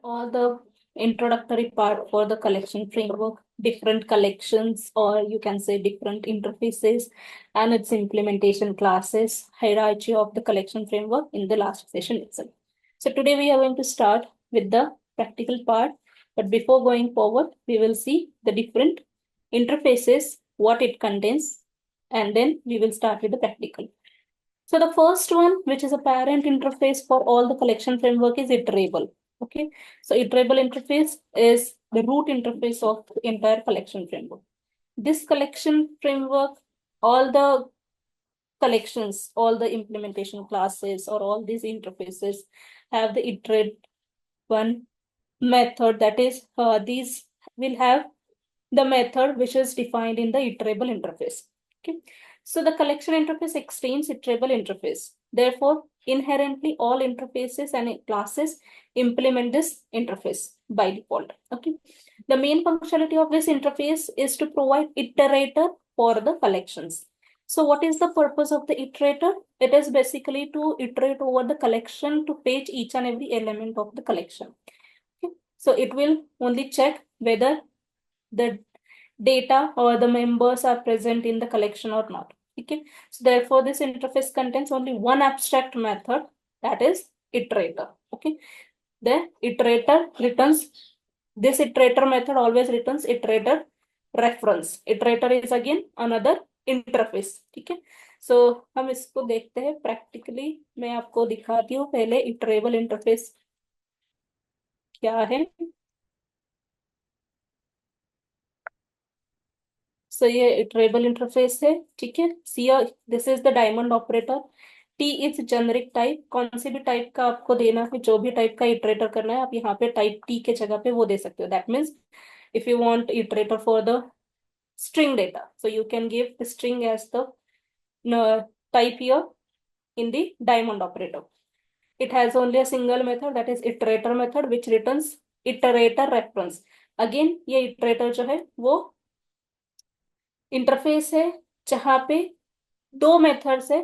all the introductory part for the collection framework, different collections, or you can say different interfaces, and its implementation classes, hierarchy of the collection framework in the last session itself. So today we are going to start with the practical part. But before going forward, we will see the different interfaces, what it contains, and then we will start with the practical. So the first one, which is a parent interface for all the collection framework, is iterable. Okay, so iterable interface is the root interface of the entire collection framework. This collection framework, all the collections, all the implementation classes, or all these interfaces have the iterate one method. That is, these will have the method which is defined in the iterable interface. Okay. So the collection interface extends iterable interface. Therefore, inherently all interfaces and classes implement this interface by default. Okay. The main functionality of this interface is to provide iterator for the collections. So what is the purpose of the iterator? It is basically to iterate over the collection to fetch each and every element of the collection. Okay. So it will only check whether the data or the members are present in the collection or not. Okay. So therefore, this interface contains only one abstract method, that is iterator. Okay. The iterator returns, this iterator method always returns iterator reference. Iterator is again another interface. ठीक है. So हम इसको देखते हैं practically. मैं आपको दिखाती हूँ पहले इटरेबल इंटरफेस क्या है. सो ये इटरेबल इंटरफेस है. ठीक है. See, this is the diamond operator. T is generic type. कौन सी भी टाइप का आपको देना है, जो भी टाइप का इटरेटर करना है, आप यहाँ पे टाइप टी के जगह पे वो दे सकते हो. That means if you want iterator for the string data, so you can give the string as the type here in the diamond operator. It has only a single method, that is iterator method, which returns iterator reference. Again ये iterator जो है वो interface है जहां पे दो methods है,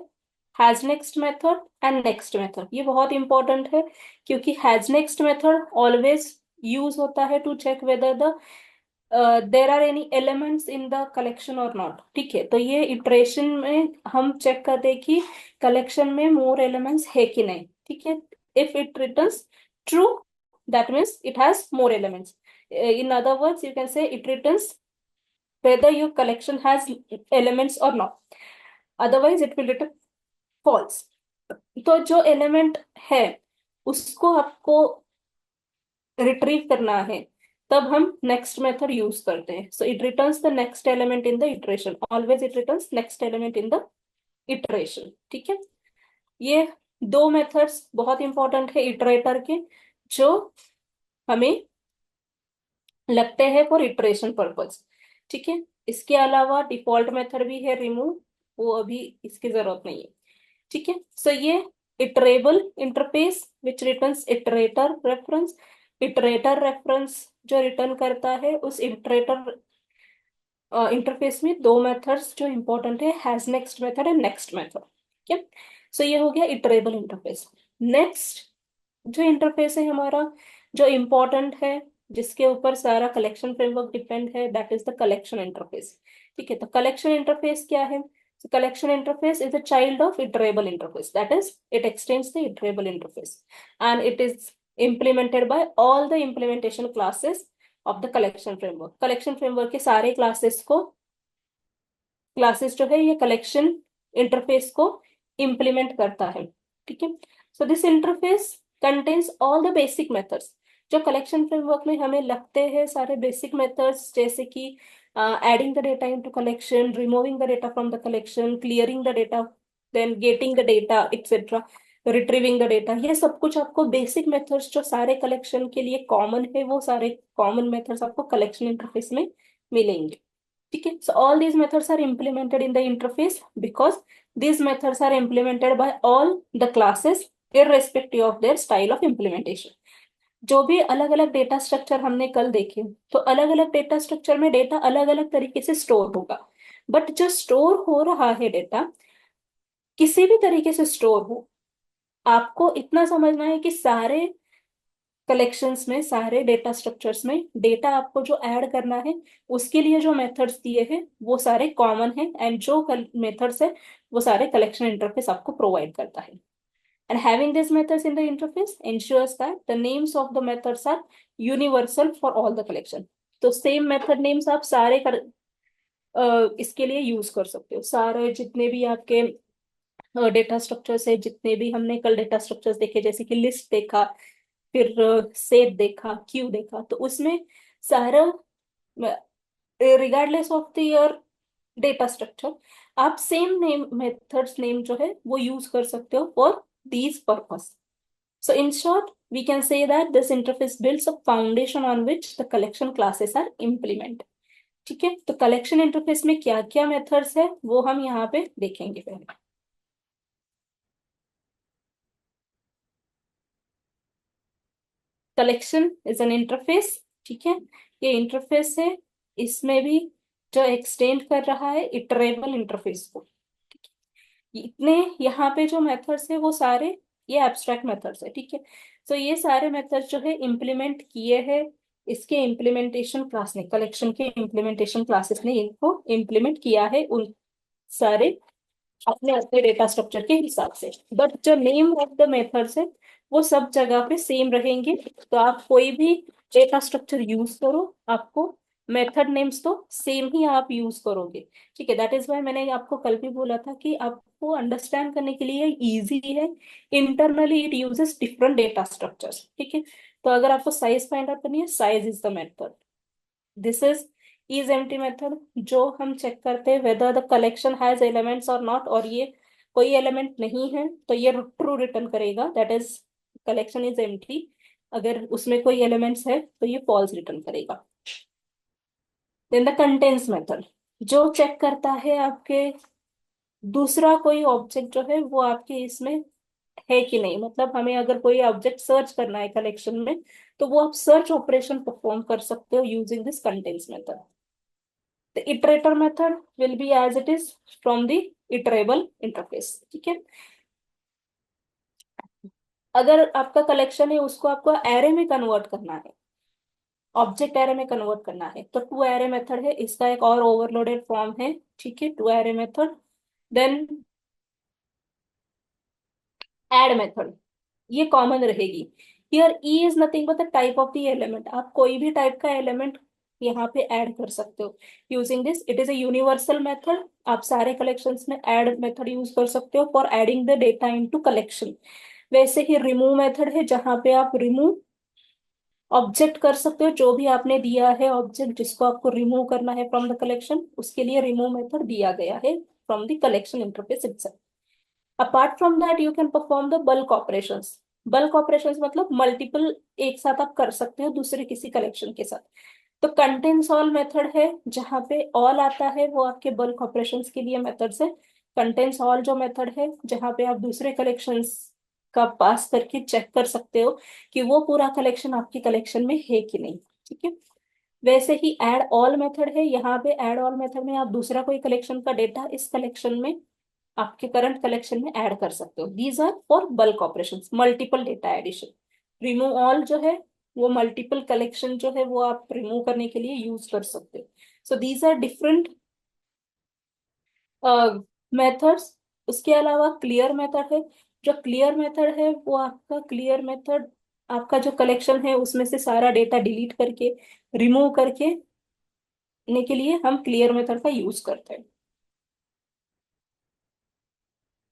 has next method and next method. ये बहुत इंपॉर्टेंट है क्योंकि hasnext method always use होता है to check whether the there are any elements in the collection और नॉट. ठीक है. तो ये इटरेशन में हम चेक करते हैं कि कलेक्शन में मोर एलिमेंट्स है कि नहीं. ठीक है. If it returns true, that means it has more elements. in other words, you can say it returns whether your collection has elements or not. Otherwise, it will return false. तो जो element है उसको आपको retrieve करना है, तब हम next method use करते हैं. So it returns the next element in the iteration. Always it returns next element in the iteration. ठीक है. ये दो मेथड्स बहुत इंपॉर्टेंट है इटरेटर के, जो हमें लगते हैं फॉर इटरेशन पर्पज. ठीक है. इसके अलावा डिफॉल्ट मेथड भी है रिमूव, वो अभी इसकी जरूरत नहीं है. ठीक है. सो ये iterable interface which returns iterator reference. Iterator reference जो रिटर्न करता है, उस इटरेटर इंटरफेस में दो मेथड्स जो इंपॉर्टेंट है, has next method and next method. ठीक है. सो ये हो गया इटरेबल इंटरफेस. नेक्स्ट जो इंटरफेस है हमारा, जो इंपॉर्टेंट है, जिसके ऊपर सारा कलेक्शन फ्रेमवर्क डिपेंड है, that is the collection interface. ठीक है. तो कलेक्शन इंटरफेस क्या है? So collection interface is a child of iterable interface. That is, it extends the iterable interface, and it is implemented by all the implementation classes of the collection framework. Collection framework के सारे classes जो है ये collection interface को implement करता है. ठीक है. So this interface contains all the basic methods. जो collection framework में हमें लगते हैं सारे basic methods, जैसे कि adding the data into collection, removing the data from the collection, clearing the data, then getting the data, etc., retrieving the data, ये सब कुछ आपको basic methods जो सारे collection के लिए common है, वो सारे common methods आपको collection interface में मिलेंगे. ठीक है. So all these methods are implemented in the interface because these methods are implemented by all the classes irrespective of their style of implementation. जो भी अलग अलग डेटा स्ट्रक्चर हमने कल देखे, तो अलग अलग डेटा स्ट्रक्चर में डेटा अलग अलग तरीके से स्टोर होगा. बट जो स्टोर हो रहा है डेटा, किसी भी तरीके से स्टोर हो, आपको इतना समझना है कि सारे कलेक्शंस में सारे डेटा स्ट्रक्चर्स में डेटा आपको जो ऐड करना है उसके लिए जो मेथड्स दिए हैं वो सारे कॉमन हैं, एंड जो मेथड्स है वो सारे कलेक्शन इंटरफेस आपको प्रोवाइड करता है। And having these methods in the interface ensures that the names of the methods are universal for all the collection. तो सेम मेथड नेम्स आप सारे इसके लिए यूज कर सकते हो। सारे जितने भी आपके डेटा स्ट्रक्चर्स है, जितने भी हमने कल डेटा स्ट्रक्चर्स देखे जैसे कि लिस्ट देखा, फिर सेट देखा, क्यू देखा, तो उसमें सारा regardless of the your data structure आप सेम नेम मेथड्स नेम जो है वो यूज कर सकते हो for these purpose. So in short, we can say that this interface builds a foundation on which the collection classes are implemented. ठीक है, तो कलेक्शन इंटरफेस में क्या क्या मेथड्स है वो हम यहाँ पे देखेंगे पहले। Collection is an interface. ठीक है, ये इंटरफेस है, इसमें भी जो एक्सटेंड कर रहा है इटरेबल इंटरफेस को। ठीक है, इतने यहाँ पे जो मेथड्स है वो सारे ये एब्स्ट्रैक्ट मेथड्स है। ठीक है, तो ये सारे मेथड्स जो है इम्प्लीमेंट किए हैं इसके इम्प्लीमेंटेशन क्लास ने, कलेक्शन के इम्प्लीमेंटेशन क्लासेस ने इनको इम्प्लीमेंट किया है उन सारे अपने अपने डेटा स्ट्रक्चर के हिसाब से। बट जो नेम ऑफ द मेथड्स है वो सब जगह पे सेम रहेंगे। तो आप कोई भी डेटा स्ट्रक्चर यूज करो, आपको मेथड नेम्स तो सेम ही आप यूज करोगे। ठीक है, दैट इज वाई मैंने आपको कल भी बोला था कि आपको अंडरस्टैंड करने के लिए इजी है। Internally it uses different data structures. ठीक है, तो अगर आपको साइज फाइंड आउट करनी है, size is the method. This is empty method, जो हम चेक करते हैं whether the collection has elements और नॉट, और ये कोई एलिमेंट नहीं है तो ये ट्रू रिटर्न करेगा, that is collection is empty. अगर उसमें कोई एलिमेंट्स है तो ये फॉल्स रिटर्न करेगा। देन द कंटेंट्स मेथड, जो चेक करता है आपके दूसरा कोई ऑब्जेक्ट जो है वो आपके इसमें है कि नहीं। मतलब हमें अगर कोई ऑब्जेक्ट सर्च करना है कलेक्शन में तो वो आप सर्च ऑपरेशन परफॉर्म कर सकते हो using this contents method. The iterator method will be as it is from the iterable interface। ठीक है, अगर आपका कलेक्शन है उसको आपको एरे में कन्वर्ट करना है, ऑब्जेक्ट एरे में कन्वर्ट करना है, तो टू एरे मेथड है, इसका एक और ओवरलोडेड फॉर्म है। ठीक है, to array method. Then add method, ये कॉमन रहेगी। Here E is nothing but the type of the element, आप कोई भी टाइप का एलिमेंट यहाँ पे ऐड कर सकते हो using this. It is a universal method, आप सारे कलेक्शंस में ऐड मेथड यूज कर सकते हो for adding the data into collection. वैसे ही रिमूव मेथड है, जहां पे आप रिमूव ऑब्जेक्ट कर सकते हो, जो भी आपने दिया है ऑब्जेक्ट जिसको आपको रिमूव करना है फ्रॉम द कलेक्शन, उसके लिए रिमूव मेथड दिया गया है from the collection interface itself. Apart from that you can perform the bulk operations. Bulk operations मतलब मल्टीपल एक साथ आप कर सकते हो दूसरे किसी कलेक्शन के साथ। तो कंटेन्स ऑल मेथड है, जहां पे ऑल आता है वो आपके बल्क ऑपरेशंस के लिए मेथड्स है। कंटेन्स ऑल जो मेथड है जहां पे आप दूसरे कलेक्शंस का पास करके चेक कर सकते हो कि वो पूरा कलेक्शन आपके कलेक्शन में है कि नहीं। ठीक है, वैसे ही एड ऑल मेथड है, यहाँ पे एड ऑल मेथड में आप दूसरा कोई कलेक्शन का डेटा इस कलेक्शन में आपके करंट कलेक्शन में ऐड कर सकते हो। These are for bulk operations, multiple data addition. Remove all जो है वो मल्टीपल कलेक्शन जो है वो आप रिमूव करने के लिए यूज कर सकते हो। So these are different methods. उसके अलावा क्लियर मेथड है, जो क्लियर मेथड है वो आपका क्लियर मेथड आपका जो कलेक्शन है उसमें से सारा डेटा डिलीट करके रिमूव करके ने के लिए हम क्लियर मेथड का यूज करते हैं।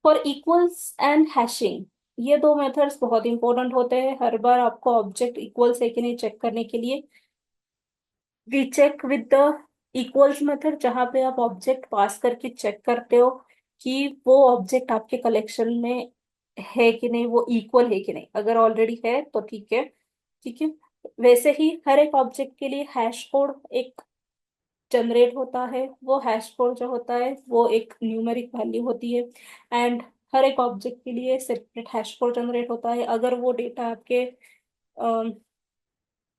फॉर इक्वल्स एंड हैशिंग, ये दो मेथड्स बहुत इंपॉर्टेंट होते हैं हर बार आपको ऑब्जेक्ट इक्वल्स है कि नहीं चेक करने के लिए। We check with the equals method, जहां पे आप ऑब्जेक्ट पास करके चेक करते हो कि वो ऑब्जेक्ट आपके कलेक्शन में है कि नहीं, वो इक्वल है कि नहीं। अगर ऑलरेडी है तो ठीक है। ठीक है, वैसे ही हर एक ऑब्जेक्ट के लिए हैश कोड एक जनरेट होता है। वो हैश कोड जो होता है वो एक न्यूमेरिक वैल्यू होती है, एंड हर एक ऑब्जेक्ट के लिए सेपरेट हैश कोड जनरेट होता है। अगर वो डेटा आपके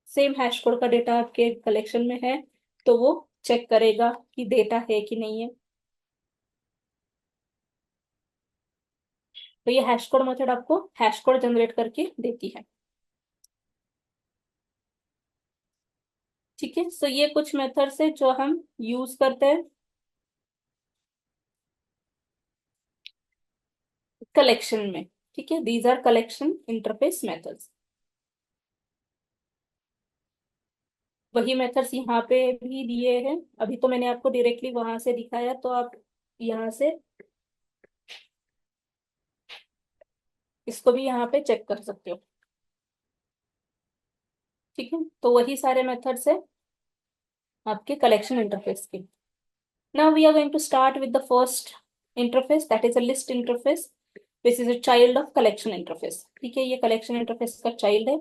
सेम हैश कोड का डेटा आपके कलेक्शन में है तो वो चेक करेगा कि डेटा है कि नहीं है। तो ये हैश कोड मेथड आपको हैश कोड जनरेट करके देती है। ठीक है, सो ये कुछ मेथड्स है जो हम यूज करते हैं कलेक्शन में। ठीक है, these are collection interface methods. वही मेथड्स यहाँ पे भी दिए हैं, अभी तो मैंने आपको डायरेक्टली वहां से दिखाया, तो आप यहाँ से इसको भी यहाँ पे चेक कर सकते हो। ठीक है, तो वही सारे मेथड्स है आपके कलेक्शन इंटरफेस के। Now we are going to start with the first interface, that is a list interface, which is a child of collection interface. ठीक है, ये collection interface का child है।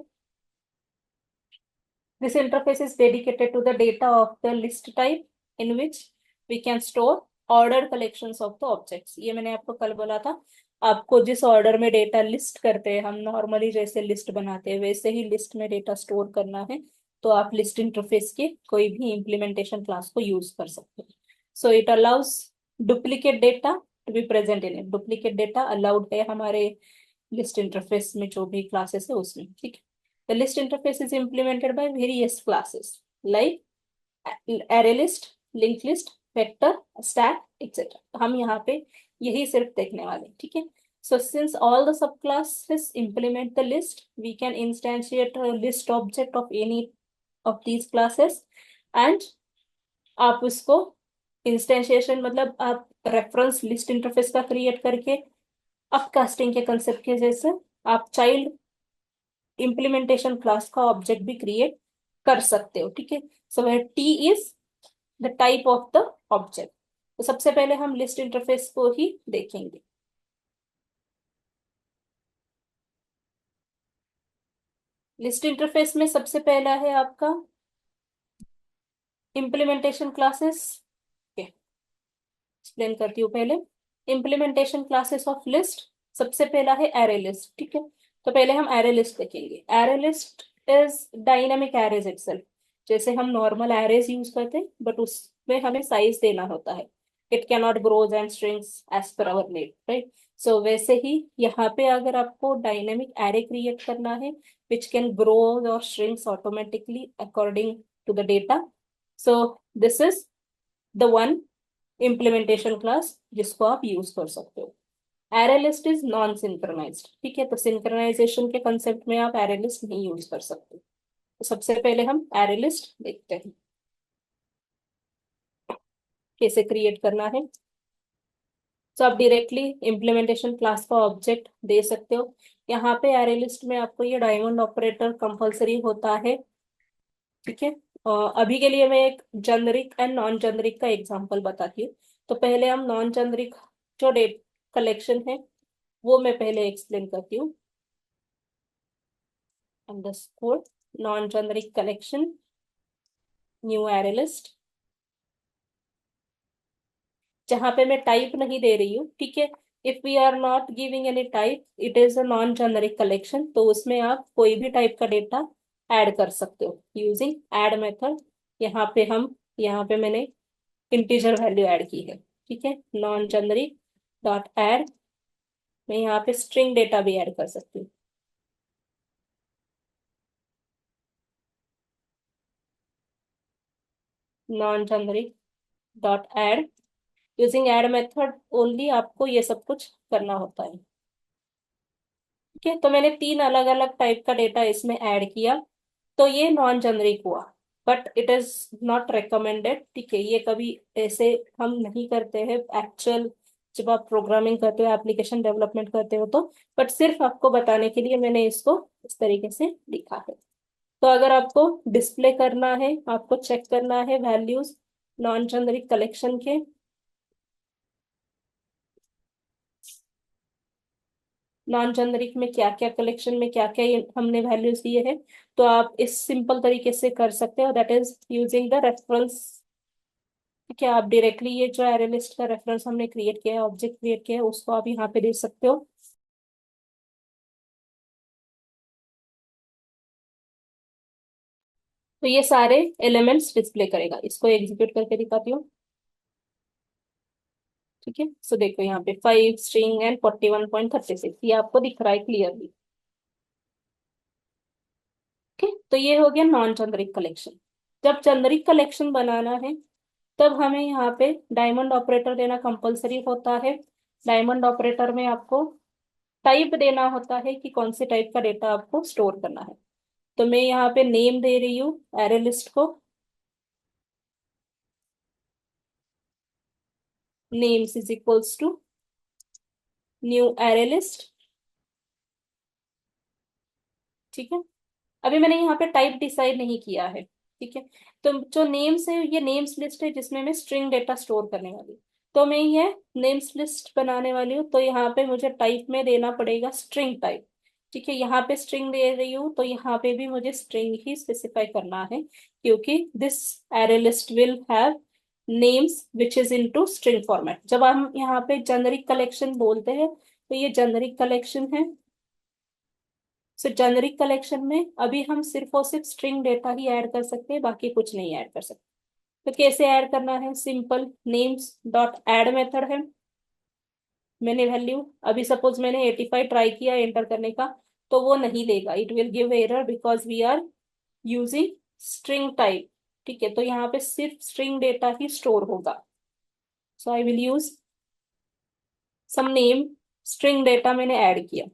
This interface is dedicated to the data of the list type in which we can store ordered collections of the objects. ये मैंने आपको कल बोला था, आपको जिस ऑर्डर में डेटा लिस्ट करते हैं, हम नॉर्मली जैसे लिस्ट बनाते हैं वैसे ही लिस्ट में डेटा स्टोर करना है, तो आप लिस्ट इंटरफेस के कोई भी इम्प्लीमेंटेशन क्लास को यूज कर सकते हैं। So it allows duplicate data to be present in it. Duplicate data allowed है हमारे लिस्ट इंटरफेस में, जो भी क्लासेस है उसमें। ठीक है, the list interface is implemented by various classes like array list, linked list, vector, stack, etc. हम यहाँ पे यही सिर्फ देखने वाले हैं। ठीक है, so since all the subclasses implement the list, we can instantiate a list object of any of these classes, and आप उसको इंस्टेंशिएशन मतलब आप रेफरेंस लिस्ट इंटरफेस का क्रिएट करके अपकास्टिंग के कंसेप्ट के जैसे आप चाइल्ड इम्प्लीमेंटेशन क्लास का ऑब्जेक्ट भी क्रिएट कर सकते हो। ठीक है, so where T is the type of the object. तो सबसे पहले हम लिस्ट इंटरफेस को ही देखेंगे। लिस्ट इंटरफेस में सबसे पहला है आपका इम्प्लीमेंटेशन क्लासेस। एक्सप्लेन करती हूँ पहले। इम्प्लीमेंटेशन क्लासेस ऑफ लिस्ट, सबसे पहला है एरे लिस्ट। ठीक है, तो पहले हम एरे लिस्ट देखेंगे। Array list is dynamic arrays itself. जैसे हम नॉर्मल एरेज यूज करते हैं, बट उसमें हमें साइज देना होता है। It can not grows and shrinks as per our need, right. सो वैसे ही यहाँ पे अगर आपको डायनेमिक एरे क्रिएट करना है विच कैन ग्रो और shrinks automatically according to the data, so this is the one implementation class जिसको आप यूज कर सकते हो। Array list is non synchronised. ठीक है, तो सिंक्रोनाइजेशन के कंसेप्ट में आप एरे लिस्ट नहीं यूज कर सकते। तो सबसे पहले हम एरे लिस्ट देखते हैं कैसे क्रिएट करना है। तो आप डायरेक्टली इम्प्लीमेंटेशन क्लास का ऑब्जेक्ट दे सकते हो। यहाँ पे एरे लिस्ट में आपको ये डायमंड ऑपरेटर कंपलसरी होता है। ठीक है, अभी के लिए मैं एक जेनरिक एंड नॉन जेनरिक का एग्जांपल बताती हूँ। तो पहले हम नॉन जेनरिक जो डेट कलेक्शन है वो मैं पहले एक्सप्लेन करती हूँ। Underscore non generic collection new array list, जहां पे मैं टाइप नहीं दे रही हूँ। ठीक है, if we are not giving any type, it is a non generic collection, तो उसमें आप कोई भी टाइप का डेटा ऐड कर सकते हो यूजिंग ऐड मेथड। यहाँ पे मैंने इंटीजर वैल्यू ऐड की है। ठीक है, नॉन जेनरिक डॉट ऐड, मैं यहाँ पे स्ट्रिंग डेटा भी ऐड कर सकती हूँ। Non generic dot add, using add method only आपको ये सब कुछ करना होता है। ठीक है, तो मैंने 3 अलग अलग टाइप का डेटा इसमें ऐड किया, तो ये नॉन जेनरिक हुआ, but it is not recommended. ठीक है, ये कभी ऐसे हम नहीं करते हैं एक्चुअल, जब आप प्रोग्रामिंग करते हो एप्लीकेशन डेवलपमेंट करते हो तो, बट सिर्फ आपको बताने के लिए मैंने इसको इस तरीके से लिखा है। तो अगर आपको डिस्प्ले करना है, आपको चेक करना है वैल्यूज नॉन जेनरिक कलेक्शन के, नॉन जेनरिक में क्या क्या कलेक्शन में क्या क्या हमने वैल्यूज दिए हैं, तो आप इस सिंपल तरीके से कर सकते हो, that is using the reference. ठीक है, आप डायरेक्टली ये जो एरे लिस्ट का रेफरेंस हमने क्रिएट किया है, ऑब्जेक्ट क्रिएट किया है, उसको आप यहाँ पे दे सकते हो। तो ये सारे एलिमेंट्स डिस्प्ले करेगा। इसको एग्जीक्यूट करके दिखाती हूँ। ठीक है, सो देखो यहाँ पे 5 स्ट्रिंग एंड 41.36 ये आपको दिख रहा है क्लियरली। ठीक है, तो ये हो गया नॉन जेनरिक कलेक्शन। जब जेनरिक कलेक्शन बनाना है तब हमें यहाँ पे डायमंड ऑपरेटर देना कंपलसरी होता है। डायमंड ऑपरेटर में आपको टाइप देना होता है कि कौन से टाइप का डेटा आपको स्टोर करना है। तो मैं यहाँ पे नेम दे रही हूँ एरे लिस्ट को, names is equals to new array list. ठीक है, अभी मैंने यहाँ पे टाइप डिसाइड नहीं किया है। ठीक है, तो जो नेम्स है ये नेम्स लिस्ट है जिसमें मैं स्ट्रिंग डेटा स्टोर करने वाली हूँ। तो मैं ये नेम्स लिस्ट बनाने वाली हूँ, तो यहाँ पे मुझे टाइप में देना पड़ेगा स्ट्रिंग टाइप। ठीक है, यहाँ पे स्ट्रिंग दे रही हूँ तो यहाँ पे भी मुझे स्ट्रिंग ही स्पेसिफाई करना है, क्योंकि this array list will have names which is into string format. जब हम यहाँ पे जेनरिक कलेक्शन बोलते हैं तो ये जेनरिक कलेक्शन है। सो जेनरिक कलेक्शन में अभी हम सिर्फ और सिर्फ स्ट्रिंग डेटा ही ऐड कर सकते हैं, बाकी कुछ नहीं ऐड कर सकते। तो कैसे ऐड करना है? Simple, names dot add method है। मैंने वैल्यू, अभी सपोज मैंने 85 ट्राई किया एंटर करने का, तो वो नहीं देगा, it will give error because we are using string type. ठीक है, तो यहाँ पे सिर्फ स्ट्रिंग डेटा ही स्टोर होगा। So I will use some name, string data मैंने ऐड किया।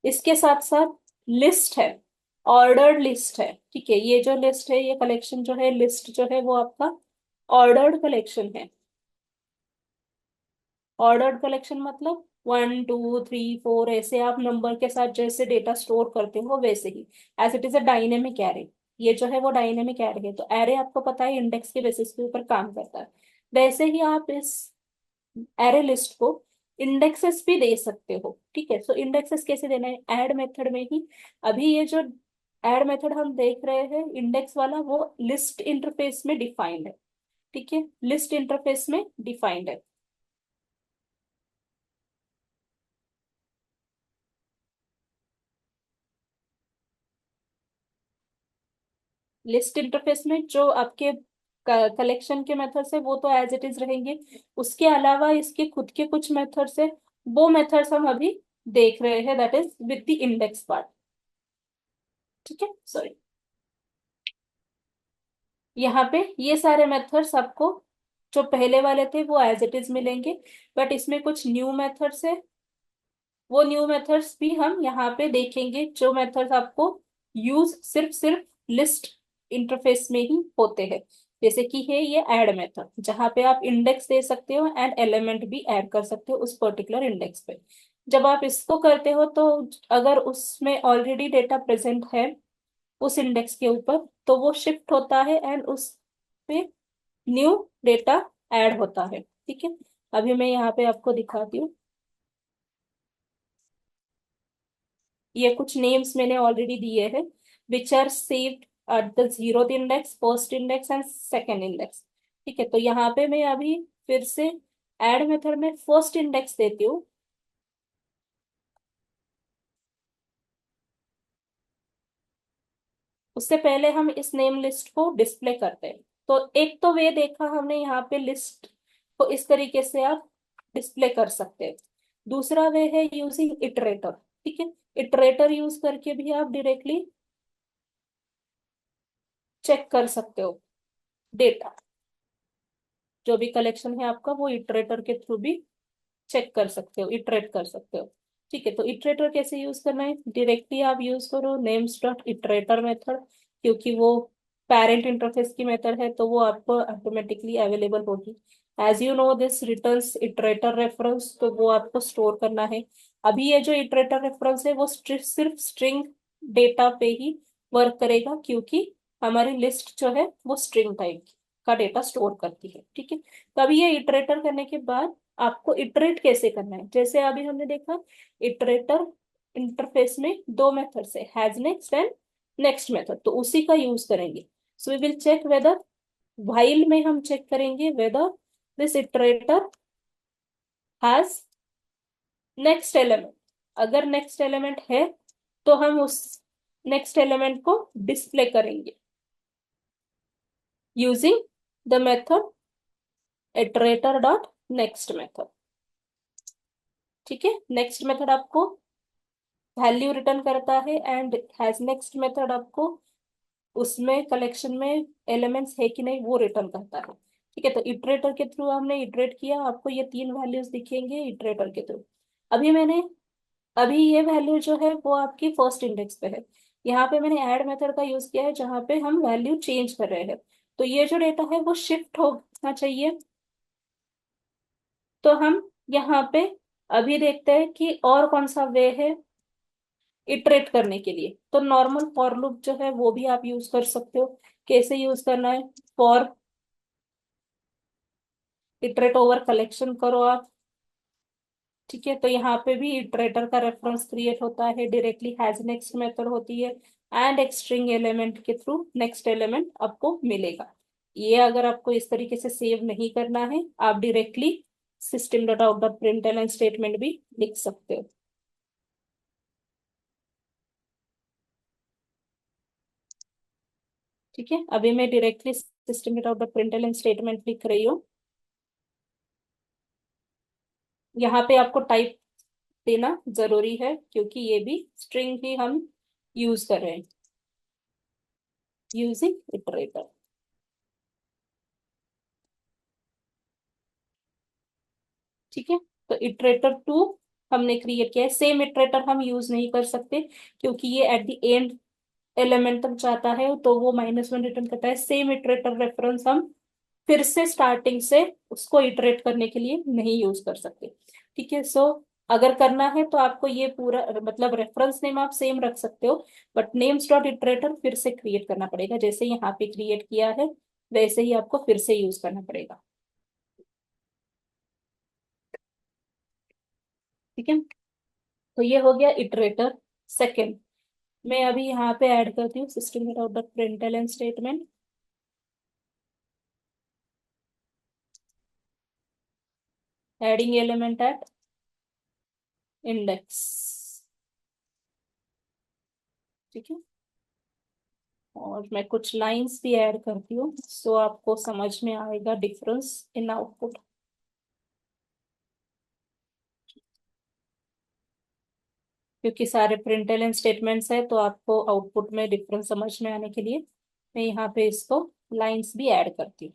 इसके साथ साथ लिस्ट है, ऑर्डर्ड लिस्ट है। ठीक है, ये जो लिस्ट है, ये कलेक्शन जो है, लिस्ट जो है वो आपका ऑर्डर्ड कलेक्शन है। ऑर्डर्ड कलेक्शन मतलब 1 2 3 4 ऐसे आप नंबर के साथ जैसे डेटा स्टोर करते हो वैसे ही, as it is a dynamic array. ये जो है वो डायनेमिक एरे है, तो एरे आपको पता है इंडेक्स के बेसिस के ऊपर काम करता है। वैसे ही आप इस एरे लिस्ट को इंडेक्सेस भी दे सकते हो। ठीक है, सो इंडेक्सेस कैसे देना है? ऐड मेथड में ही। अभी ये जो ऐड मेथड हम देख रहे हैं इंडेक्स वाला, वो लिस्ट इंटरफेस में डिफाइंड है। ठीक है, लिस्ट इंटरफेस में डिफाइंड है। लिस्ट इंटरफेस में जो आपके कलेक्शन के मेथड्स है वो तो एज इट इज रहेंगे, उसके अलावा इसके खुद के कुछ मेथड्स है। वो मेथड्स हम अभी देख रहे हैं, that is with the index part. ठीक है, सॉरी, यहाँ पे ये सारे मेथड्स आपको जो पहले वाले थे वो एज इट इज मिलेंगे, बट इसमें कुछ न्यू मेथड्स है। वो न्यू मेथड्स भी हम यहाँ पे देखेंगे, जो मेथड्स आपको यूज सिर्फ सिर्फ लिस्ट इंटरफेस में ही होते हैं। जैसे कि है ये ऐड मेथड, जहाँ पे आप इंडेक्स दे सकते हो एंड एलिमेंट भी ऐड कर सकते हो उस पर्टिकुलर इंडेक्स पे। जब आप इसको करते हो तो अगर उसमें ऑलरेडी डेटा प्रेजेंट है उस इंडेक्स के ऊपर, तो वो शिफ्ट होता है एंड उस पे न्यू डेटा ऐड होता है। ठीक है, अभी मैं यहाँ पे आपको दिखाती हूँ। ये कुछ नेम्स मैंने ऑलरेडी दिए हैं, which are saved at the zero index, first index and second index. ठीक है, तो यहाँ पे मैं अभी फिर से ऐड मेथड में फर्स्ट इंडेक्स देती हूँ। उससे पहले हम इस नेम लिस्ट को डिस्प्ले करते हैं। तो एक तो वे देखा हमने, यहाँ पे लिस्ट को इस तरीके से आप डिस्प्ले कर सकते हैं। दूसरा वे है यूजिंग इटरेटर। ठीक है, इटरेटर यूज करके भी आप डायरेक्टली चेक कर सकते हो डेटा, जो भी कलेक्शन है आपका वो इटरेटर के थ्रू भी चेक कर सकते हो, इटरेट कर सकते हो। ठीक है, तो इटरेटर कैसे यूज करना है? डायरेक्टली आप यूज करो नेम्स डॉट इटरेटर मेथड, क्योंकि वो पेरेंट इंटरफेस की मेथड है तो वो आपको ऑटोमेटिकली अवेलेबल होगी। As you know this returns iterator reference, तो वो आपको स्टोर करना है। अभी ये जो इटरेटर रेफरेंस है वो सिर्फ स्ट्रिंग डेटा पे ही वर्क करेगा, क्योंकि हमारी लिस्ट जो है वो स्ट्रिंग टाइप का डेटा स्टोर करती है। ठीक है, तो अभी ये इटरेटर करने के बाद आपको इटरेट कैसे करना है? जैसे अभी हमने देखा इटरेटर इंटरफेस में दो मेथड्स है, has next and next method, तो उसी का यूज करेंगे। So we will check whether, while में हम चेक करेंगे whether this iterator has next element. अगर नेक्स्ट एलिमेंट है तो हम उस नेक्स्ट एलिमेंट को डिस्प्ले करेंगे using the method iterator dot next method. ठीक है, नेक्स्ट मेथड आपको वैल्यू रिटर्न करता है एंड हैज नेक्स्ट मेथड आपको उसमें कलेक्शन में एलिमेंट्स है कि नहीं वो रिटर्न करता है। ठीक है, तो इटरेटर के थ्रू हमने इटरेट किया, आपको ये 3 वैल्यूज दिखेंगे इटरेटर के थ्रू। अभी मैंने अभी ये वैल्यू जो है वो आपकी फर्स्ट इंडेक्स पे है। यहाँ पे मैंने ऐड मेथड का यूज किया है जहाँ पे हम वैल्यू चेंज कर रहे हैं। तो ये जो डेटा है वो शिफ्ट होना चाहिए। तो हम यहाँ पे अभी देखते हैं कि और कौन सा वे है इटरेट करने के लिए। तो नॉर्मल फॉर लूप जो है वो भी आप यूज कर सकते हो। कैसे यूज करना है? फॉर इटरेट ओवर कलेक्शन करो आप। ठीक है, तो यहाँ पे भी इटरेटर का रेफरेंस क्रिएट होता है, डायरेक्टली हैज नेक्स्ट मेथड होती है, एंड एक स्ट्रिंग एलिमेंट के थ्रू नेक्स्ट एलिमेंट आपको मिलेगा। ये अगर आपको इस तरीके से सेव नहीं करना है, आप directly system dot out dot println statement भी लिख सकते हो। ठीक है, अभी मैं directly system dot out dot println statement लिख रही हूँ। यहाँ पे आपको टाइप देना जरूरी है क्योंकि ये भी स्ट्रिंग ही हम यूज कर रहे हैं, यूजिंग इटरेटर। ठीक है, तो इटरेटर 2 हमने क्रिएट किया है। सेम इटरेटर हम यूज नहीं कर सकते क्योंकि ये एट द एंड एलिमेंट तक जाता है तो वो -1 रिटर्न करता है। सेम इटरेटर रेफरेंस हम फिर से स्टार्टिंग से उसको इटरेट करने के लिए नहीं यूज कर सकते। ठीक है, सो अगर करना है तो आपको ये पूरा मतलब रेफरेंस नेम आप सेम रख सकते हो, बट नेम्स डॉट इटरेटर फिर से क्रिएट करना पड़ेगा। जैसे यहाँ पे क्रिएट किया है वैसे ही आपको फिर से यूज करना पड़ेगा। ठीक है, तो ये हो गया इटरेटर सेकेंड। मैं अभी यहाँ पे ऐड करती हूँ system dot out dot println statement, adding element at index. ठीक है, और मैं कुछ लाइंस भी ऐड करती हूँ सो आपको समझ में आएगा डिफरेंस इन आउटपुट। क्योंकि सारे प्रिंटलन स्टेटमेंट्स है तो आपको आउटपुट में डिफरेंस समझ में आने के लिए मैं यहाँ पे इसको लाइंस भी ऐड करती हूँ।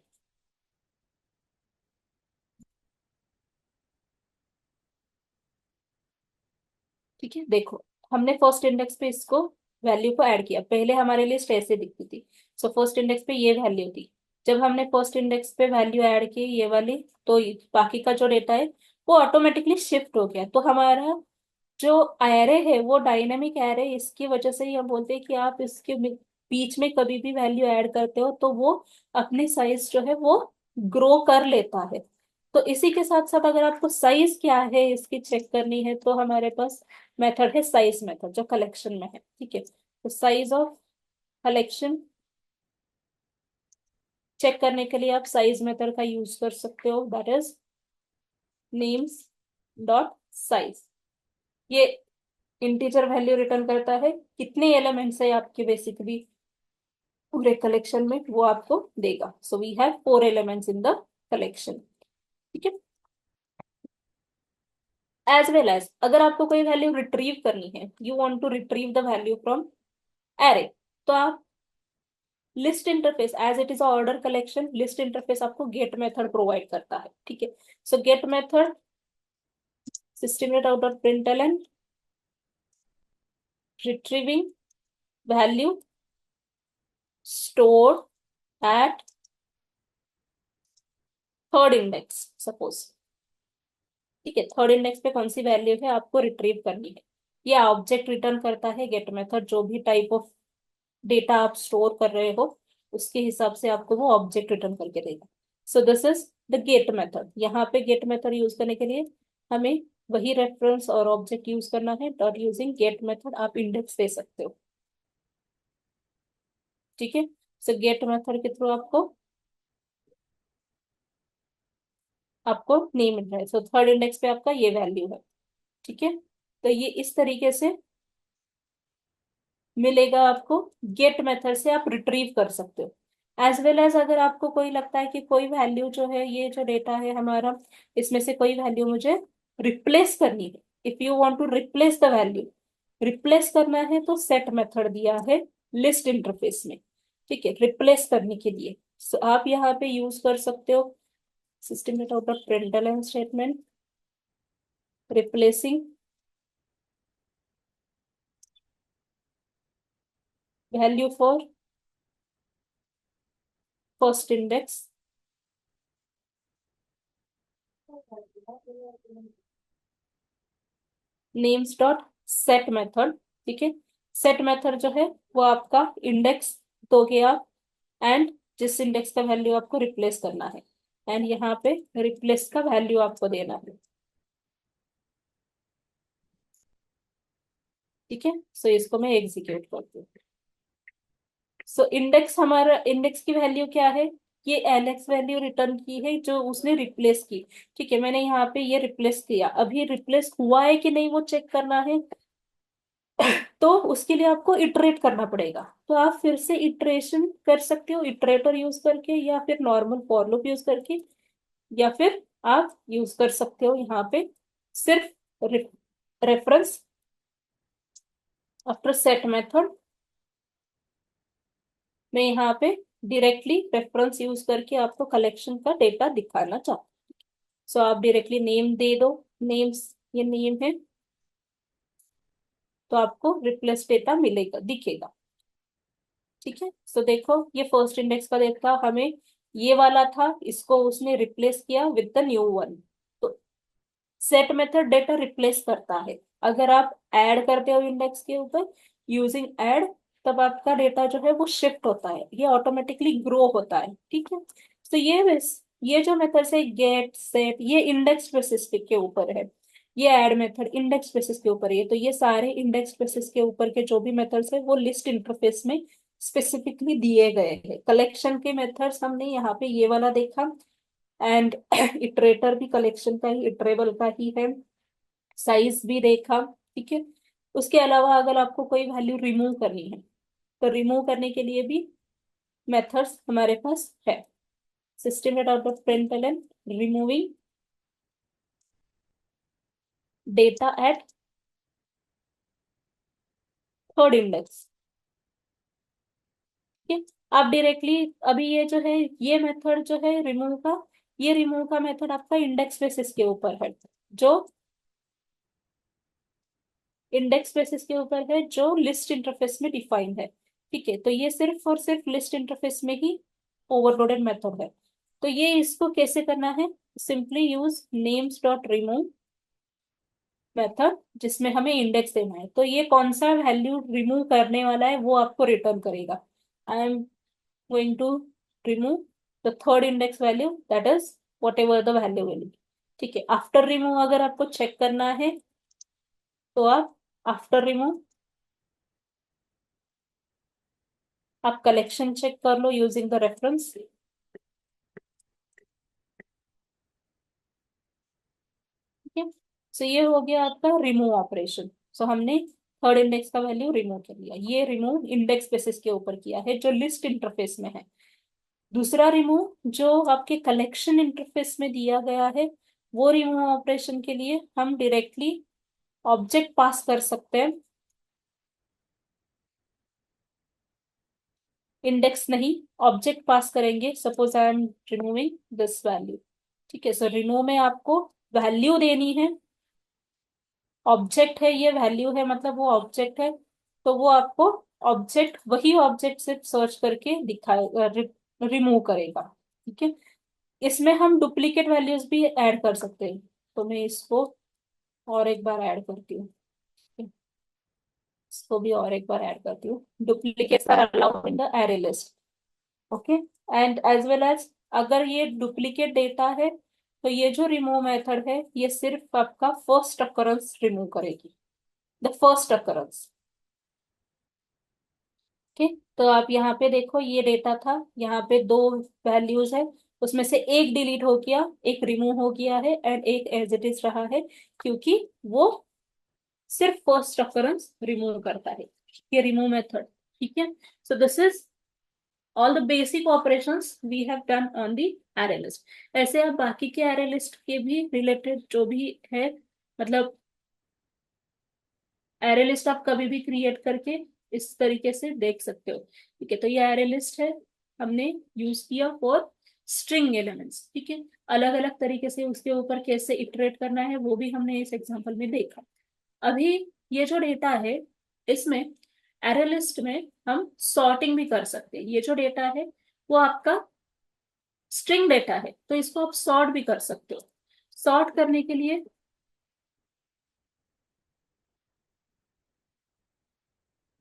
ठीक है, देखो हमने फर्स्ट इंडेक्स पे इसको वैल्यू को ऐड किया। पहले हमारे लिस्ट ऐसे दिखती थी, सो फर्स्ट इंडेक्स पे ये वैल्यू थी। जब हमने फर्स्ट इंडेक्स पे वैल्यू ऐड की ये वाली, तो बाकी का जो डेटा है वो ऑटोमेटिकली शिफ्ट हो गया। तो हमारा जो एरे है वो डायनेमिक एरे, इसकी वजह से ही हम बोलते हैं कि आप इसके बीच में कभी भी वैल्यू ऐड करते हो तो वो अपनी साइज जो है वो ग्रो कर लेता है। तो इसी के साथ साथ अगर आपको साइज क्या है इसकी चेक करनी है तो हमारे पास मेथड है साइज मेथड जो कलेक्शन में है। ठीक है, तो साइज ऑफ कलेक्शन चेक करने के लिए आप साइज मेथड का यूज कर सकते हो, that is names dot size. ये इंटीजर वैल्यू रिटर्न करता है, कितने एलिमेंट्स है आपके बेसिकली पूरे कलेक्शन में वो आपको देगा। So we have 4 elements in the collection. ठीक है, एज वेल एज अगर आपको कोई वैल्यू रिट्रीव करनी है, you want to retrieve the value from array, तो आप list interface, as it is order collection, list interface आपको गेट मेथड प्रोवाइड करता है। ठीक है, so get method system dot out dot println retrieving value stored at third index suppose. ठीक है, third index पे कौन सी वैल्यू है आपको रिट्रीव करनी है, ये ऑब्जेक्ट रिटर्न करता है गेट मेथड। जो भी टाइप ऑफ डेटा आप स्टोर कर रहे हो उसके हिसाब से आपको वो ऑब्जेक्ट रिटर्न करके देगा। सो this is the get method. यहाँ पे गेट मेथड यूज करने के लिए हमें वही रेफरेंस और ऑब्जेक्ट यूज करना है। डॉट यूजिंग गेट मेथड आप इंडेक्स दे सकते हो। ठीक है, सो गेट मेथड के थ्रू आपको नहीं मिल रहा है, सो थर्ड इंडेक्स पे आपका ये वैल्यू है। ठीक है, तो ये इस तरीके से मिलेगा आपको। गेट मेथड से आप रिट्रीव कर सकते हो। एज वेल एज अगर आपको कोई लगता है कि कोई वैल्यू जो है ये जो डेटा है हमारा इसमें से कोई वैल्यू मुझे रिप्लेस करनी है, if you want to replace the value, replace करना है तो सेट मेथड दिया है लिस्ट इंटरफेस में। ठीक है, रिप्लेस करने के लिए। आप यहाँ पे यूज कर सकते हो system data of the println statement, replacing value for first index, names dot set method. ठीक है, सेट मेथड जो है वो आपका इंडेक्स दोगे आप, एंड जिस इंडेक्स का वैल्यू आपको रिप्लेस करना है, एंड यहाँ पे रिप्लेस का वैल्यू आपको देना है। ठीक है, सो इसको मैं एग्जीक्यूट करती हूँ। सो इंडेक्स, हमारा इंडेक्स की वैल्यू क्या है, ये एलेक्स वैल्यू रिटर्न की है जो उसने रिप्लेस की। ठीक है, मैंने यहाँ पे ये रिप्लेस किया, अभी रिप्लेस हुआ है कि नहीं वो चेक करना है। तो उसके लिए आपको इटरेट करना पड़ेगा, तो आप फिर से इटरेशन कर सकते हो इटरेटर यूज करके, या फिर नॉर्मल फॉर लूप यूज करके, या फिर आप यूज कर सकते हो यहाँ पे सिर्फ रेफरेंस आफ्टर सेट मेथड। मैं यहाँ पे डायरेक्टली रेफरेंस यूज करके आपको कलेक्शन का डेटा दिखाना चाहूँ। सो आप डायरेक्टली नेम दे दो, नेम्स, ये नेम है, तो आपको रिप्लेस डेटा मिलेगा, दिखेगा। ठीक है, सो देखो ये फर्स्ट इंडेक्स का डेटा हमें ये वाला था, इसको उसने रिप्लेस किया विद द न्यू वन। तो सेट मेथड डेटा रिप्लेस करता है। अगर आप ऐड करते हो इंडेक्स के ऊपर यूजिंग ऐड, तब आपका डेटा जो है वो शिफ्ट होता है, ये ऑटोमेटिकली ग्रो होता है। ठीक है, तो ये जो मेथड है गेट सेट, ये इंडेक्स स्पेसिफिक के ऊपर है। ये ऐड मेथड इंडेक्स बेसिस के ऊपर है। तो ये सारे इंडेक्स बेसिस के ऊपर के जो भी मेथड्स है वो लिस्ट इंटरफेस में स्पेसिफिकली दिए गए हैं। कलेक्शन के मेथड्स हमने यहाँ पे ये वाला देखा, एंड इटरेटर भी कलेक्शन का ही, इटरेबल का ही है। साइज भी देखा। ठीक है, उसके अलावा अगर आपको कोई वैल्यू रिमूव करनी है, तो रिमूव करने के लिए भी मेथड्स हमारे पास है। System dot out of println removing data eight third index. ठीक है, आप डायरेक्टली अभी ये जो है, ये मेथड जो है रिमूव का, ये रिमूव का मेथड आपका इंडेक्स बेसिस के ऊपर है, जो इंडेक्स बेसिस के ऊपर है, जो लिस्ट इंटरफेस में डिफाइन है। ठीक है, तो ये सिर्फ और सिर्फ लिस्ट इंटरफेस में ही ओवरलोडेड मेथड है। तो ये इसको कैसे करना है, simply use names dot remove method, जिसमें हमें इंडेक्स देना है। तो ये कौन सा वैल्यू रिमूव करने वाला है वो आपको रिटर्न करेगा। I am going to remove the third index value, that is whatever the value value. ठीक है, आफ्टर रिमूव अगर आपको चेक करना है, तो आप आफ्टर रिमूव आप कलेक्शन चेक कर लो यूजिंग द रेफरेंस। ठीक है, सो ये हो गया आपका रिमूव ऑपरेशन। सो हमने थर्ड इंडेक्स का वैल्यू रिमूव कर लिया, ये रिमूव इंडेक्स बेसिस के ऊपर किया है जो लिस्ट इंटरफेस में है। दूसरा रिमूव जो आपके कलेक्शन इंटरफेस में दिया गया है, वो रिमूव ऑपरेशन के लिए हम डायरेक्टली ऑब्जेक्ट पास कर सकते हैं, इंडेक्स नहीं, ऑब्जेक्ट पास करेंगे। Suppose I am removing this value. ठीक है, सो रिमूव में आपको वैल्यू देनी है, ऑब्जेक्ट है, ये वैल्यू है मतलब वो ऑब्जेक्ट है, तो वो आपको ऑब्जेक्ट, वही ऑब्जेक्ट से सर्च करके दिखाएगा, रिमूव करेगा। ठीक है, इसमें हम डुप्लीकेट वैल्यूज भी ऐड कर सकते हैं। तो मैं इसको और एक बार ऐड करती हूँ, इसको भी और एक बार ऐड करती हूँ। Duplicates are allowed in the array list. Okay, and as well as अगर ये डुप्लीकेट डेटा है, तो ये जो रिमूव मेथड है ये सिर्फ आपका फर्स्ट अकरेंस रिमूव करेगी, द फर्स्ट अकरेंस। ठीक, तो आप यहाँ पे देखो ये डेटा था, यहाँ पे दो वैल्यूज है, उसमें से एक डिलीट हो गया, एक रिमूव हो गया है, एंड एक एज इट इज रहा है, क्योंकि वो सिर्फ फर्स्ट अकरेंस रिमूव करता है, ये रिमूव मेथड। ठीक है, so this is all the basic operations we have done on the array list. ऐसे आप बाकी के एरे लिस्ट के भी रिलेटेड जो भी है, मतलब एरे लिस्ट आप कभी भी क्रिएट करके इस तरीके से देख सकते हो। ठीक है, तो ये अरे लिस्ट है, हमने यूज किया फॉर स्ट्रिंग एलिमेंट्स। ठीक है, अलग अलग तरीके से उसके ऊपर कैसे इटरेट करना है वो भी हमने इस एग्जांपल में देखा। अभी ये जो डेटा है, इसमें अरे लिस्ट में हम सॉर्टिंग भी कर सकते हैं। ये जो डेटा है वो आपका स्ट्रिंग डेटा है, तो इसको आप सॉर्ट भी कर सकते हो। सॉर्ट करने के लिए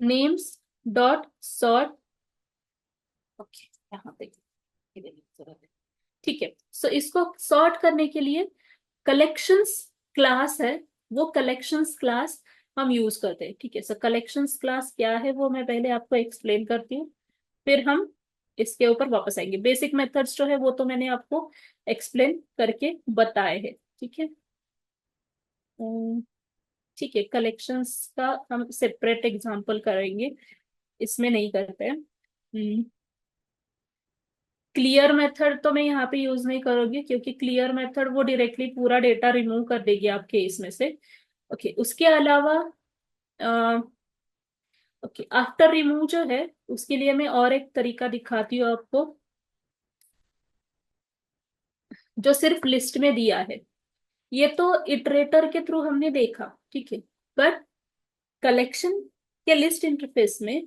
नेम्स डॉट सॉर्ट, ओके यहाँ पे ये देने की जरूरत है। ठीक है, सो इसको सॉर्ट करने के लिए कलेक्शंस क्लास है, वो कलेक्शंस क्लास हम यूज करते हैं। ठीक है, सो कलेक्शंस क्लास क्या है वो मैं पहले आपको एक्सप्लेन करती हूँ, फिर हम इसके ऊपर वापस आएंगे। बेसिक मेथड्स जो है वो तो मैंने आपको एक्सप्लेन करके बताए हैं। ठीक है, अम, ठीक है, कलेक्शंस का हम सेपरेट एग्जांपल करेंगे, इसमें नहीं करते हैं। क्लियर मेथड तो मैं यहाँ पे यूज नहीं करूंगी, क्योंकि क्लियर मेथड वो डायरेक्टली पूरा डेटा रिमूव कर देगी आपके इसमें से। ओके, उसके अलावा ओके, आफ्टर रिमूव जो है उसके लिए मैं और एक तरीका दिखाती हूँ आपको, जो सिर्फ लिस्ट में दिया है। ये तो इटरेटर के थ्रू हमने देखा, ठीक है, पर कलेक्शन के लिस्ट इंटरफेस में